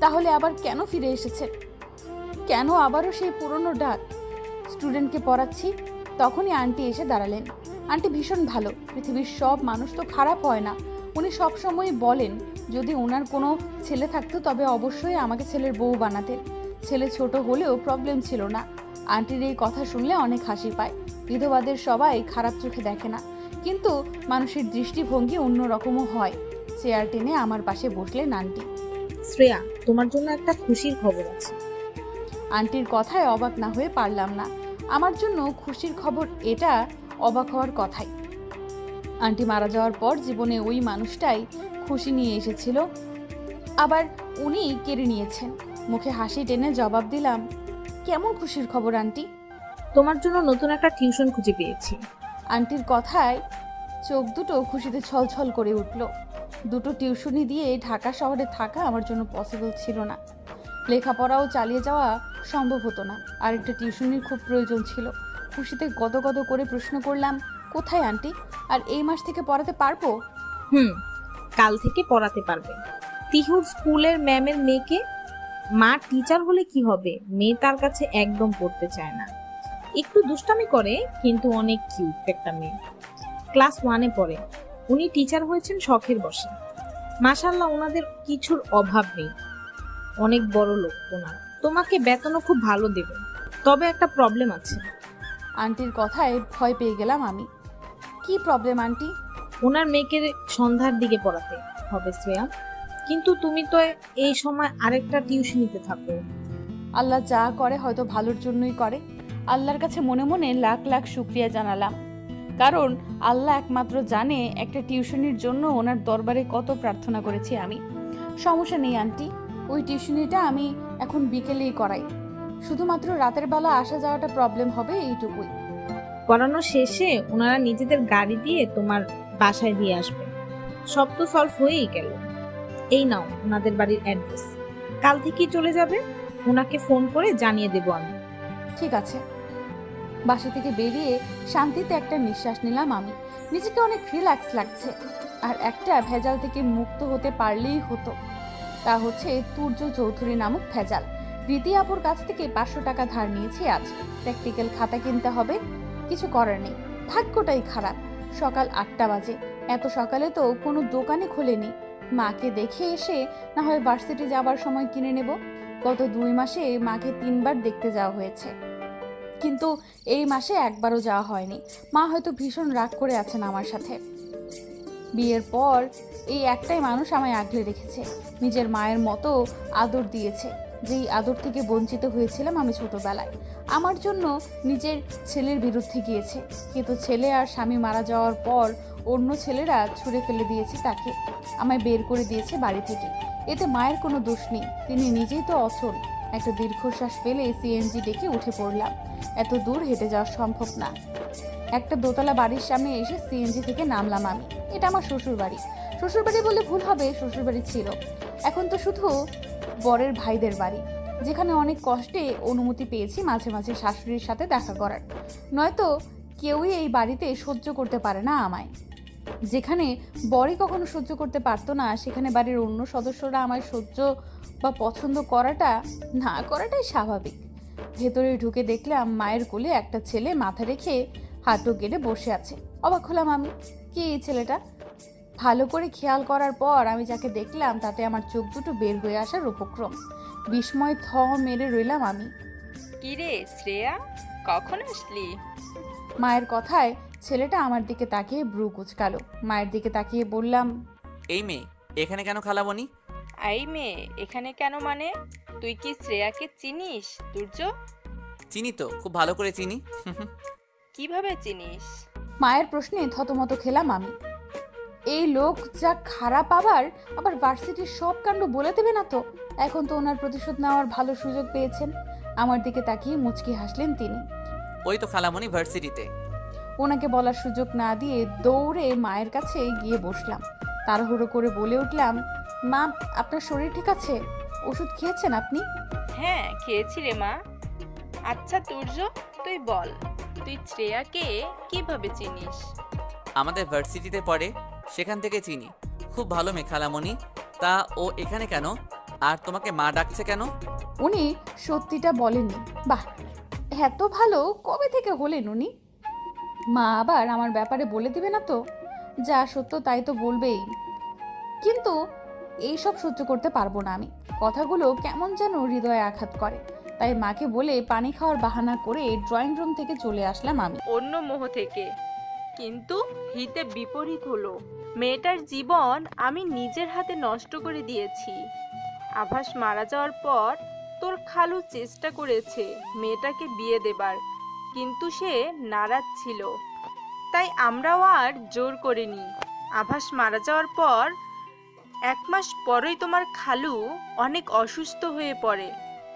তাহলে আবার কেন ফিরে এসেছেন? কেন আবারও সেই পুরনো ডাক? স্টুডেন্টকে পড়াচ্ছি, তখনই আন্টি এসে দাঁড়ালেন। আন্টি ভীষণ ভালো। পৃথিবীর সব মানুষ তো খারাপ হয় না। উনি সবসময় বলেন যদি ওনার কোনো ছেলে থাকতো তবে অবশ্যই আমাকে ছেলের বউ বানাতেন। ছেলে ছোট হলেও প্রবলেম ছিল না। আন্টির এই কথা শুনলে অনেক হাসি পায়। বিধবাদের সবাই খারাপ চোখে দেখে না, কিন্তু মানুষের দৃষ্টিভঙ্গি অন্যরকমও হয়। চেয়ার টেনে আমার পাশে বসলেন আন্টি। শ্রেয়া, তোমার জন্য একটা খুশির খবর আছে। আন্টির কথায় অবাক না হয়ে পারলাম না। আমার জন্য খুশির খবর, এটা অবাক হওয়ার কথাই। আন্টি মারা যাওয়ার পর জীবনে ওই মানুষটাই খুশি নিয়ে এসেছিল, আবার উনি কেড়ে নিয়েছেন। মুখে হাসি টেনে জবাব দিলাম, কেমন খুশির খবর আন্টি? তোমার জন্য নতুন একটা টিউশন খুঁজে পেয়েছি। আন্টির কথায় চোখ দুটো খুশিতে ছলছল করে উঠল। দুটো টিউশনি দিয়ে ঢাকা শহরে থাকা আমার জন্য পসিবল ছিল না। লেখাপড়াও চালিয়ে যাওয়া সম্ভব হতো না। আরেকটা টিউশনির খুব প্রয়োজন ছিল। খুশিতে গদগদ করে প্রশ্ন করলাম, কোথায় আন্টি? আর এই মাস থেকে পড়াতে পারবো? কাল থেকে পড়াতে পারবে। তিহুর স্কুলের ম্যামের মেয়েকে। মা টিচার হলে কি হবে, মেয়ে তার কাছে একদম পড়তে চায় না। একটু দুষ্টামি করে, কিন্তু অনেক কিউট একটা মেয়ে। ক্লাস 1-এ পড়ে। উনি টিচার হয়েছেন শখের বশে। মাশাআল্লাহ, ওনাদের কিছুর অভাব নেই। অনেক বড় লোক ওনার। তোমাকে বেতনও খুব ভালো দেবে। তবে একটা প্রবলেম আছে। আন্টির কথায় ভয় পেয়ে গেলাম আমি। কি প্রবলেম আন্টি? ওনার মেয়েকে সন্ধ্যার দিকে পড়াতে হবে শ্রেয়া, কিন্তু তুমি তো এই সময় আরেকটা টিউশনিতে থাকো। আল্লাহ যা করে হয়তো ভালোর জন্যই করে। আল্লাহর কাছে মনে মনে লাখ লাখ শুক্রিয়া জানালাম, কারণ আল্লাহ একমাত্র জানে একটা টিউশনির জন্য ওনার দরবারে কত প্রার্থনা করেছি আমি। সমস্যা নেই আন্টি, ওই টিউশনিটা আমি এখন বিকেলেই করাই। শুধুমাত্র রাতের বেলা আসা যাওয়াটা প্রবলেম হবে, এইটুকুই। পড়ানো শেষে ওনারা নিজেদের গাড়ি দিয়ে তোমার বাসায় দিয়ে আসবে। সব তো সলভ হয়েই গেল। এই নাও ওনাদের বাড়ির অ্যাড্রেস। কাল থেকেই চলে যাবে। ওনাকে ফোন করে জানিয়ে দেবো আমি। ঠিক আছে। বাসা থেকে বেরিয়ে শান্তিতে একটা নিঃশ্বাস নিলাম আমি। নিজেকে অনেক রিল্যাক্স লাগছে। আর একটা ভেজাল থেকে মুক্ত হতে পারলেই হতো। তা হচ্ছে তুর্য চৌধুরী নামক ভেজাল। রীতি আপুর কাছ থেকে 500 টাকা ধার নিয়েছি আজ। প্র্যাকটিক্যাল খাতা কিনতে হবে। কিছু করার নেই, ভাগ্যটাই খারাপ। সকাল 8টা বাজে। এত সকালে তো কোনো দোকানে খোলেনি। মাকে দেখে এসে না হয় ভার্সিটি যাবার সময় কিনে নেব। গত 2 মাসে মাকে 3 বার দেখতে যাওয়া হয়েছে, কিন্তু এই মাসে একবারও যাওয়া হয়নি। মা হয়তো ভীষণ রাগ করে আছেন আমার সাথে। বিয়ের পর এই একটাই মানুষ আমায় আগলে রেখেছে, নিজের মায়ের মতো আদর দিয়েছে, যেই আদর থেকে বঞ্চিত হয়েছিলাম আমি ছোটবেলায়। আমার জন্য নিজের ছেলের বিরুদ্ধে গিয়েছে, কিন্তু ছেলে আর স্বামী মারা যাওয়ার পর অন্য ছেলেরা ছুঁড়ে ফেলে দিয়েছে তাকে। আমায় বের করে দিয়েছে বাড়ি থেকে। এতে মায়ের কোনো দোষ নেই, তিনি নিজেই তো অচল। একটা দীর্ঘশ্বাস ফেলে সিএনজি ডেকে উঠে পড়লাম। এত দূর হেঁটে যাওয়া সম্ভব না। একটা দোতলা বাড়ির সামনে এসে সিএনজি থেকে নামলাম আমি। এটা আমার শ্বশুর বাড়ি। শ্বশুর বাড়ি বলে ভুল হবে, শ্বশুর বাড়ি ছিল, এখন তো শুধু বরের ভাইদের বাড়ি, যেখানে অনেক কষ্টে অনুমতি পেয়েছি মাঝে মাঝে শাশুড়ির সাথে দেখা করার। নয়তো কেউই এই বাড়িতে সহ্য করতে পারে না আমায়। যেখানে বরই কখনো সহ্য করতে পারতো না, সেখানে বাড়ির অন্য সদস্যরা আমায় সহ্য বা পছন্দ করাটা না করাটাই স্বাভাবিক। ভেতরে ঢুকে দেখলাম মায়ের কোলে একটা ছেলে মাথা রেখে হাঁটু গেড়ে বসে আছে। অবাক হলাম আমি, কি এই ছেলেটা? ভালো করে খেয়াল করার পর আমি যাকে দেখলাম তাতে আমার চোখ দুটো বের হয়ে আসার উপক্রম। বিস্ময় মেরে রইলাম আমি। কিরে শ্রেয়া, কখন আসলি? মায়ের কথায় ছেলেটা আমার দিকে তাকিয়ে ব্রু কুচকালো। মায়ের দিকে তাকিয়ে বললাম, এই মেয়ে এখানে কেন খালামণি? আই মেয়ে এখানে কেন মানে? তুই কি শ্রেয়াকে চিনিস তুর্য? চিনি তো, খুব ভালো করে চিনি। কিভাবে চিনিস? মায়ের প্রশ্নে থতমত খেলাম আমি। এই লোক যা খারাপ, আবার ভার্সিটির সব কাণ্ড বলে দেবে না তো? এখন তো ওনার প্রতিশোধ নেওয়ার ভালো সুযোগ পেয়েছেন। আমার দিকে তাকিয়ে মুচকি হাসলেন তিনি। ওই তো খালামণি ভার্সিটিতে। ওনাকে বলার সুযোগ না দিয়ে দৌড়ে মায়ের কাছে গিয়ে বসলাম। তাড়াহুড়ো করে বলে উঠলাম, মা, আপনার শরীর ঠিক আছে? ওষুধ খেয়েছেন আপনি? হ্যাঁ খেয়েছি রে মা। আচ্ছা তুর্য, তুই বল, তুই শ্রেয়াকে কিভাবে চিনিস? আমাদের ভার্সিটিতে পড়ে, সেখান থেকে চিনি। খুব ভালো মেয়ে খালামণি। তা ও এখানে কেন, আর তোমাকে মা ডাকছে কেন? উনি সত্যিটা বলেননি। বাহ, এত ভালো কবে থেকে হলেন উনি? মা আবার আমার ব্যাপারে বলে দিবে না তো? যা সত্য তাই তো বলবেই। কিন্তু এইসব সহ্য করতে পারবো না আমি। কথাগুলো কেমন যেন হৃদয়ে আঘাত করে। তাই মাকে বলে পানি খাওয়ার বাহানা করে ড্রয়িং রুম থেকে চলে আসলাম আমি। অন্য মোহ থেকে। কিন্তু হিতে বিপরীত হলো। মেয়েটার জীবন আমি নিজের হাতে নষ্ট করে দিয়েছি। আভাস মারা যাওয়ার পর তোর খালু চেষ্টা করেছে মেয়েটাকে বিয়ে দেবার, কিন্তু সে নারাজ ছিল। তাই আমরাও আর জোর করিনি। আভাস মারা যাওয়ার পর 1 মাস পরেই তোমার খালু অনেক অসুস্থ হয়ে পড়ে,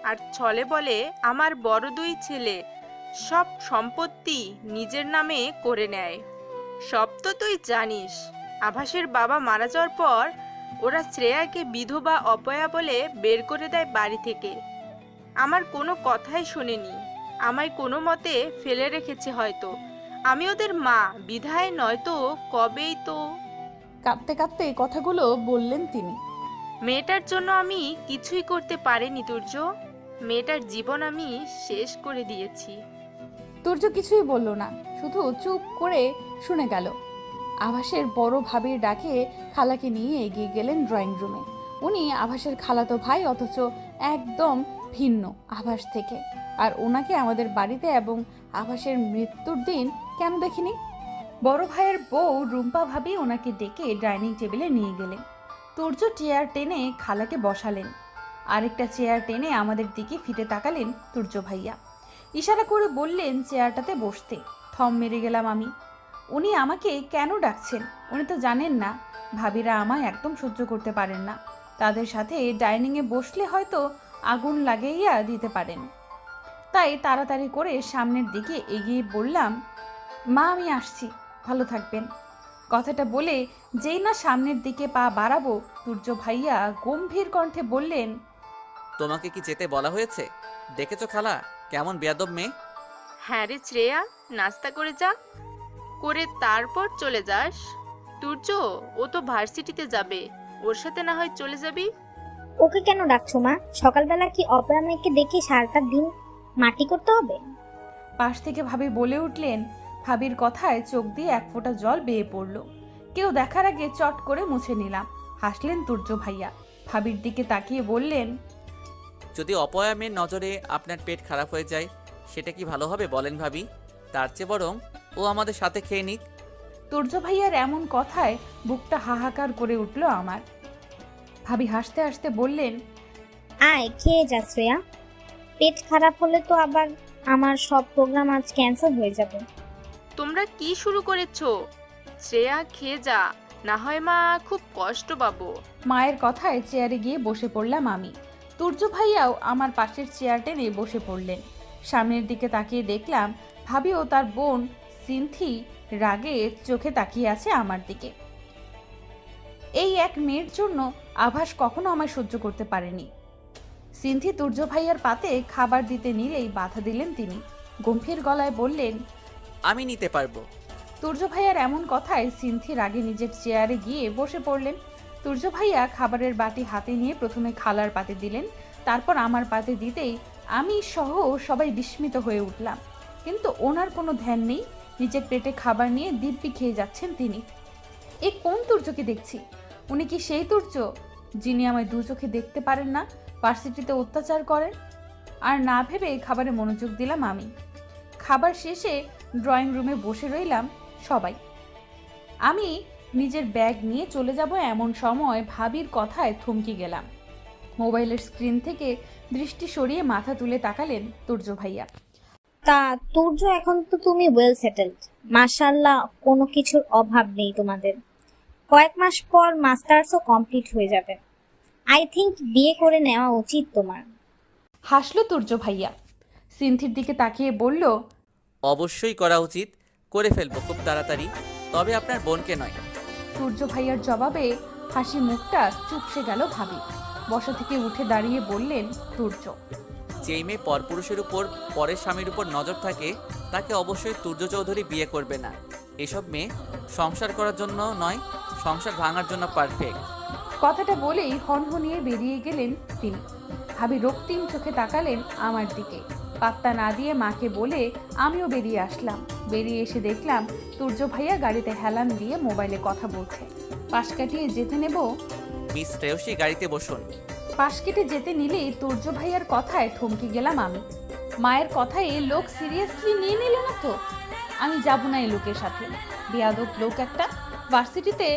আর ছলে বলে আমার বড় 2 ছেলে সব সম্পত্তি নিজের নামে করে নেয়। সব তো তুই জানিস। আভাসের বাবা মারা যাওয়ার পর ওরা শ্রেয়াকে বিধবা অপয়া বলে বের করে দেয় বাড়ি থেকে। আমার কোনো কথাই শোনেনি, আমায় কোনো মতে ফেলে রেখেছে হয়তো। আমি ওদের মা বিধায় নয়তো কবেই তো। কাঁদতে কাঁদতে কথাগুলো বললেন তিনি। মেয়েটার জন্য আমি কিছুই করতে পারিনি তুর্য। মেয়েটার জীবন আমি শেষ করে দিয়েছি। তুর্য কিছুই বলল না, শুধু চুপ করে শুনে গেল। আভাসের বড় ভাবির ডাকে খালাকে নিয়ে এগিয়ে গেলেন ড্রয়িং রুমে। উনি আভাসের খালাতো ভাই, অথচ একদম ভিন্ন আভাস থেকে। আর ওনাকে আমাদের বাড়িতে এবং আভাসের মৃত্যুর দিন কেন দেখিনি? বড় ভাইয়ের বউ রুম্পা ভাবি ওনাকে ডেকে ডাইনিং টেবিলে নিয়ে গেলেন। তুর্য চেয়ার টেনে খালাকে বসালেন। আরেকটা চেয়ার টেনে আমাদের দিকে ফিরে তাকালেন তুর্য ভাইয়া। ইশারা করে বললেন চেয়ারটাতে বসতে। থম মেরে গেলাম আমি। উনি আমাকে কেন ডাকছেন? উনি তো জানেন না ভাবিরা আমায় একদম সহ্য করতে পারেন না। তাদের সাথে ডাইনিংয়ে বসলে হয়তো আগুন লাগাইয়া দিতে পারেন। তাই তাড়াতাড়ি করে সামনের দিকে এগিয়ে বললাম, মা আমি আসছি, ভালো থাকবেন। কথাটা বলে যেই না সামনের দিকে পা বাড়াবো, তুর্য ভাইয়া গম্ভীর কণ্ঠে বললেন, তোমাকে কি যেতে বলা হয়েছে? দেখেছো খালা কেমন বেয়াদব মেয়ে? হ্যাঁ রে শ্রেয়া, নাস্তা করে যা, করে তারপর চলে যাস। তুর্য, ও তো ভার্সিটিতে যাবে, ওর সাথে না হয় চলে যাবি। ওকে কেন ডাকছো মা? সকালবেলা কি অপরা মেয়েকে দেখে সারাটা দিন মাটি করতে হবে? পাশ থেকে ভাবি বলে উঠলেন। ভাবির কথায় চোখ দিয়ে 1 ফোঁটা জল বেয়ে পড়ল। কেউ দেখার আগে চট করে মুছে নিলাম। হাসলেন তুর্য ভাইয়া। ভাবির দিকে তাকিয়ে বললেন, যদি অপয়া মেয়ের নজরে আপনার পেট খারাপ হয়ে যায়, সেটা কি ভালো হবে বলেন ভাবি? তার চেয়ে বরং ও আমাদের সাথে খেয়ে নিক। তুর্য ভাইয়ার এমন কথায় বুকটা হাহাকার করে উঠল আমার। ভাবি হাসতে হাসতে বললেন, আয় খেয়ে যা শ্রেয়া, পেট খারাপ হলে তো আবার আমার সব প্রোগ্রাম আজ ক্যান্সেল হয়ে যাবে। তোমরা কি শুরু করেছো? শ্রেয়া খেয়ে যা, না হয় মা খুব কষ্ট পাবো। মায়ের কথায় চেয়ারে গিয়ে বসে পড়লাম আমি। তুর্য ভাইয়াও আমার পাশের চেয়ার টেনে বসে পড়লেন। সামনের দিকে তাকিয়ে দেখলাম ভাবি ও তার বোন সিনথি রাগে চোখে তাকিয়ে আছে আমার দিকে। এই এক মেয়ের জন্য আভাস কখনো আমায় সহ্য করতে পারেনি। সিনথি তুর্য ভাইয়ার পাতে খাবার দিতে নিলেই বাধা দিলেন তিনি। গম্ভীর গলায় বললেন, আমি নিতে পারবো। তুর্য ভাইয়ার এমন কথায় সিনথি রাগে নিজের চেয়ারে গিয়ে বসে পড়লেন। তুর্য ভাইয়া খাবারের বাটি হাতে নিয়ে প্রথমে খালার পাতে দিলেন, তারপর আমার পাতে দিতেই আমি সহ সবাই বিস্মিত হয়ে উঠলাম, কিন্তু ওনার কোনো ধ্যান নেই। নিজের পেটে খাবার নিয়ে দিব্যি খেয়ে যাচ্ছেন তিনি। এ কোন তুর্যকে দেখছি? উনি কি সেই তুর্য যিনি আমায় দু চোখে দেখতে পারেন না, ভার্সিটিতে অত্যাচার করেন? আর না ভেবে খাবারে মনোযোগ দিলাম আমি। খাবার শেষে ড্রয়িং রুমে বসে রইলাম সবাই। আমি নিজের ব্যাগ নিয়ে চলে যাব এমন সময় ভাবির কথায় থমকে গেলাম। মোবাইলের স্ক্রিন থেকে দৃষ্টি সরিয়ে মাথা তুলে তাকালেন তুর্য ভাইয়া। তা তুর্য, এখন তো তুমি ওয়েল সেটেলড, মাশাআল্লাহ, কোনো কিছুর অভাব নেই তোমাদের। কয়েক মাস পর মাস্টার্সও কমপ্লিট হয়ে যাবে। আই থিংক বিয়ে করে নেওয়া উচিত তোমার। হাসলো তুর্য ভাইয়া। সিনথির দিকে তাকিয়ে বলল, অবশ্যই করা উচিত, করে ফেলবো খুব তাড়াতাড়ি, তবে আপনার বোনকে নয়। তুর্য ভাইয়ার জবাবে হাসি মুখটা চুপসে গেল ভাবি। বসা থেকে উঠে দাঁড়িয়ে বললেন তুর্য, যেই মেয়ে পরপুরুষের উপর, পরের স্বামীর উপর নজর থাকে, তাকে অবশ্যই তুর্য চৌধুরী বিয়ে করবে না। এসব মেয়ে সংসার করার জন্য নয়, সংসার ভাঙার জন্য পারফেক্ট। কথাটা বলেই হনহনিয়ে বেরিয়ে গেলেন তিনি। ভাবি রক্তিম চোখে তাকালেন আমার দিকে। পাত্তা না দিয়ে মাকে বলে আমিও বেরিয়ে আসলাম। বেরিয়ে এসে দেখলাম তুর্য ভাইয়া গাড়িতে হেলান দিয়ে মোবাইলে কথা বলছে। পাশ কাটিয়ে যেতে নেব, মিস শ্রেয়সী গাড়িতে বসুন। পাশ কেটে যেতে নিলেই তুর্য ভাইয়ার কথায় থমকে গেলাম আমি। মায়ের কথায় এই লোক সিরিয়াসলি নিয়ে নিল না তো? আমি যাব না এই লোকের সাথে। বেয়াদব লোক একটা। ভার্সিটিতে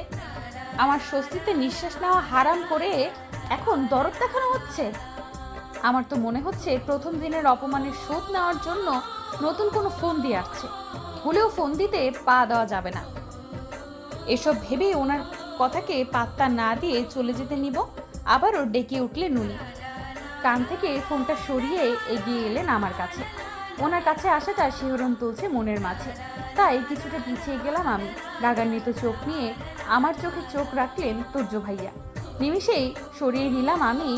আমার স্বস্তিতে নিঃশ্বাস নেওয়া হারাম করে এখন দরদ দেখানো হচ্ছে। আমার তো মনে হচ্ছে প্রথম দিনের অপমানের শোধ নেওয়ার জন্য নতুন কোনো ফোন দিয়ে আসছে। ভুলেও ফোন দিতে পা দেওয়া যাবে না। এসব ভেবে ওনার কথাকে পাত্তা না দিয়ে চলে যেতে নিব। আবারও ডেকে উঠলেন উনি। কান থেকে ফোনটা সরিয়ে এগিয়ে এলেন আমার কাছে। ওনার কাছে আসাটা শিহরণ তুলছে মনের মাঝে, তাই কিছুটা পিছিয়ে গেলাম আমি। রাগান্বিত চোখ নিয়ে আমার চোখে চোখ রাখলেন তুর্য ভাইয়া। নিমিষেই সরিয়ে নিলাম আমি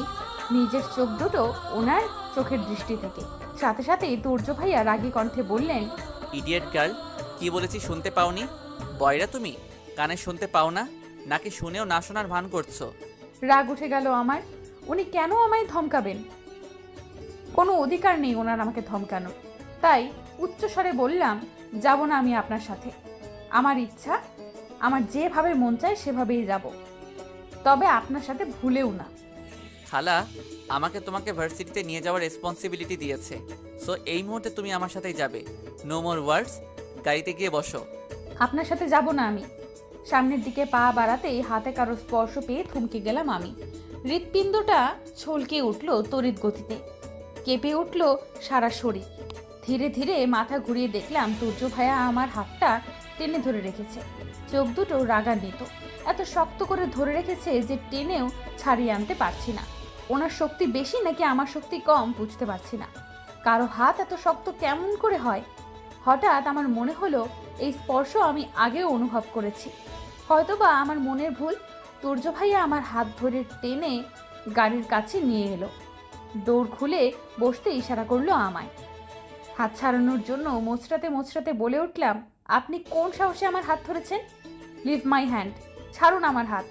নিজের চোখ দুটো ওনার চোখের দৃষ্টি থেকে। সাথে সাথেই তুর্য ভাইয়া রাগী কণ্ঠে বললেন, ইডিয়েট গার্ল, কি বলেছি শুনতে পাওনি? বয়রা তুমি, কানে শুনতে পাও না নাকি? শুনেও না শোনার ভান করছো? রাগ উঠে গেল আমার। উনি কেন আমায় ধমকাবেন? কোনো অধিকার নেই ওনার আমাকে ধমকানো। তাই উচ্চস্বরে বললাম, যাব না আমি আপনার সাথে। আমার ইচ্ছা, আমার যেভাবে মন চায় সেভাবেই যাব, তবে আপনার সাথে ভুলেও না। খালা আমাকে তোমাকে ভার্সিটিতে নিয়ে যাওয়ার রেসপন্সিবিলিটি দিয়েছে, সো এই মুহূর্তে তুমি আমার সাথেই যাবে। নো মোর ওয়ার্ডস। গাড়িতে গিয়ে বসো। আপনার সাথে যাব না আমি। সামনের দিকে পা বাড়াতেই হাতে কারো স্পর্শ পেয়ে থমকে গেলাম আমি। হৃৎপিণ্ডটা ছলকে উঠল তড়িৎ গতিতে, কেঁপে উঠল সারা শরীর। ধীরে ধীরে মাথা ঘুরিয়ে দেখলাম তুর্য ভাইয়া আমার হাতটা টেনে ধরে রেখেছে। চোখ দুটো রাগান্বিত। এত শক্ত করে ধরে রেখেছে যে টেনেও ছাড়িয়ে আনতে পারছি না। ওনার শক্তি বেশি নাকি আমার শক্তি কম বুঝতে পারছি না। কারো হাত এত শক্ত কেমন করে হয়? হঠাৎ আমার মনে হলো এই স্পর্শ আমি আগেও অনুভব করেছি। হয়তোবা আমার মনের ভুল। তুর্য ভাইয়া আমার হাত ধরে টেনে গাড়ির কাছে নিয়ে এলো। দৌড় খুলে বসতে ইশারা করলো আমায়। হাত ছাড়ানোর জন্য মোচড়াতে মোচড়াতে বলে উঠলাম, আপনি কোন সাহসে আমার হাত ধরেছেন? লিভ মাই হ্যান্ড, ছাড়ুন আমার হাত।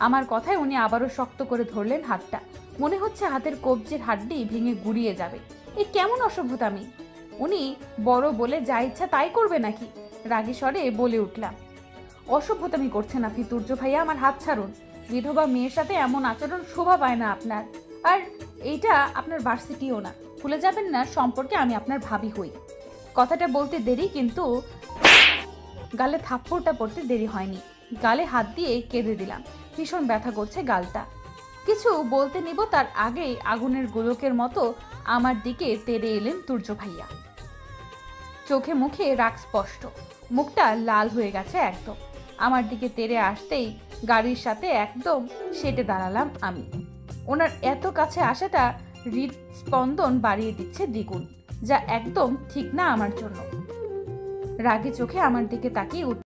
আমার কথায় উনি আবারও শক্ত করে ধরলেন হাতটা। মনে হচ্ছে হাতের কবজির হাড্ডি ভেঙে গুড়িয়ে যাবে। এ কেমন অসভ্যতামি! উনি বড় বলে যা ইচ্ছা তাই করবে নাকি? রাগী স্বরে বলে উঠলাম, অসভ্যতামি করছেন আপনি তুর্য ভাইয়া, আমার হাত ছাড়ুন। বিধবা মেয়ের সাথে এমন আচরণ শোভা পায় না আপনার। আর এইটা আপনার ভার্সিটিও না, ভুলে যাবেন না সম্পর্কে আমি আপনার ভাবি হই। কথাটা বলতে দেরি, কিন্তু গালে থাপ্পড়টা পড়তে দেরি হয়নি। গালে হাত দিয়ে কেঁদে দিলাম। ভীষণ ব্যথা করছে গালটা। কিছু বলতে নিব তার আগেই আগুনের গোলকের মতো আমার দিকে তেড়ে এলেন তুর্য ভাইয়া। চোখে মুখে রাগ স্পষ্ট, মুখটা লাল হয়ে গেছে একদম। আমার দিকে তেড়ে আসতেই গাড়ির সাথে একদম সেটে দাঁড়ালাম আমি। ওনার এত কাছে আসাটা হৃদস্পন্দন বাড়িয়ে দিচ্ছে দ্বিগুণ, যা একদম ঠিক না আমার জন্য। রাগী চোখে আমার দিকে তাকিয়ে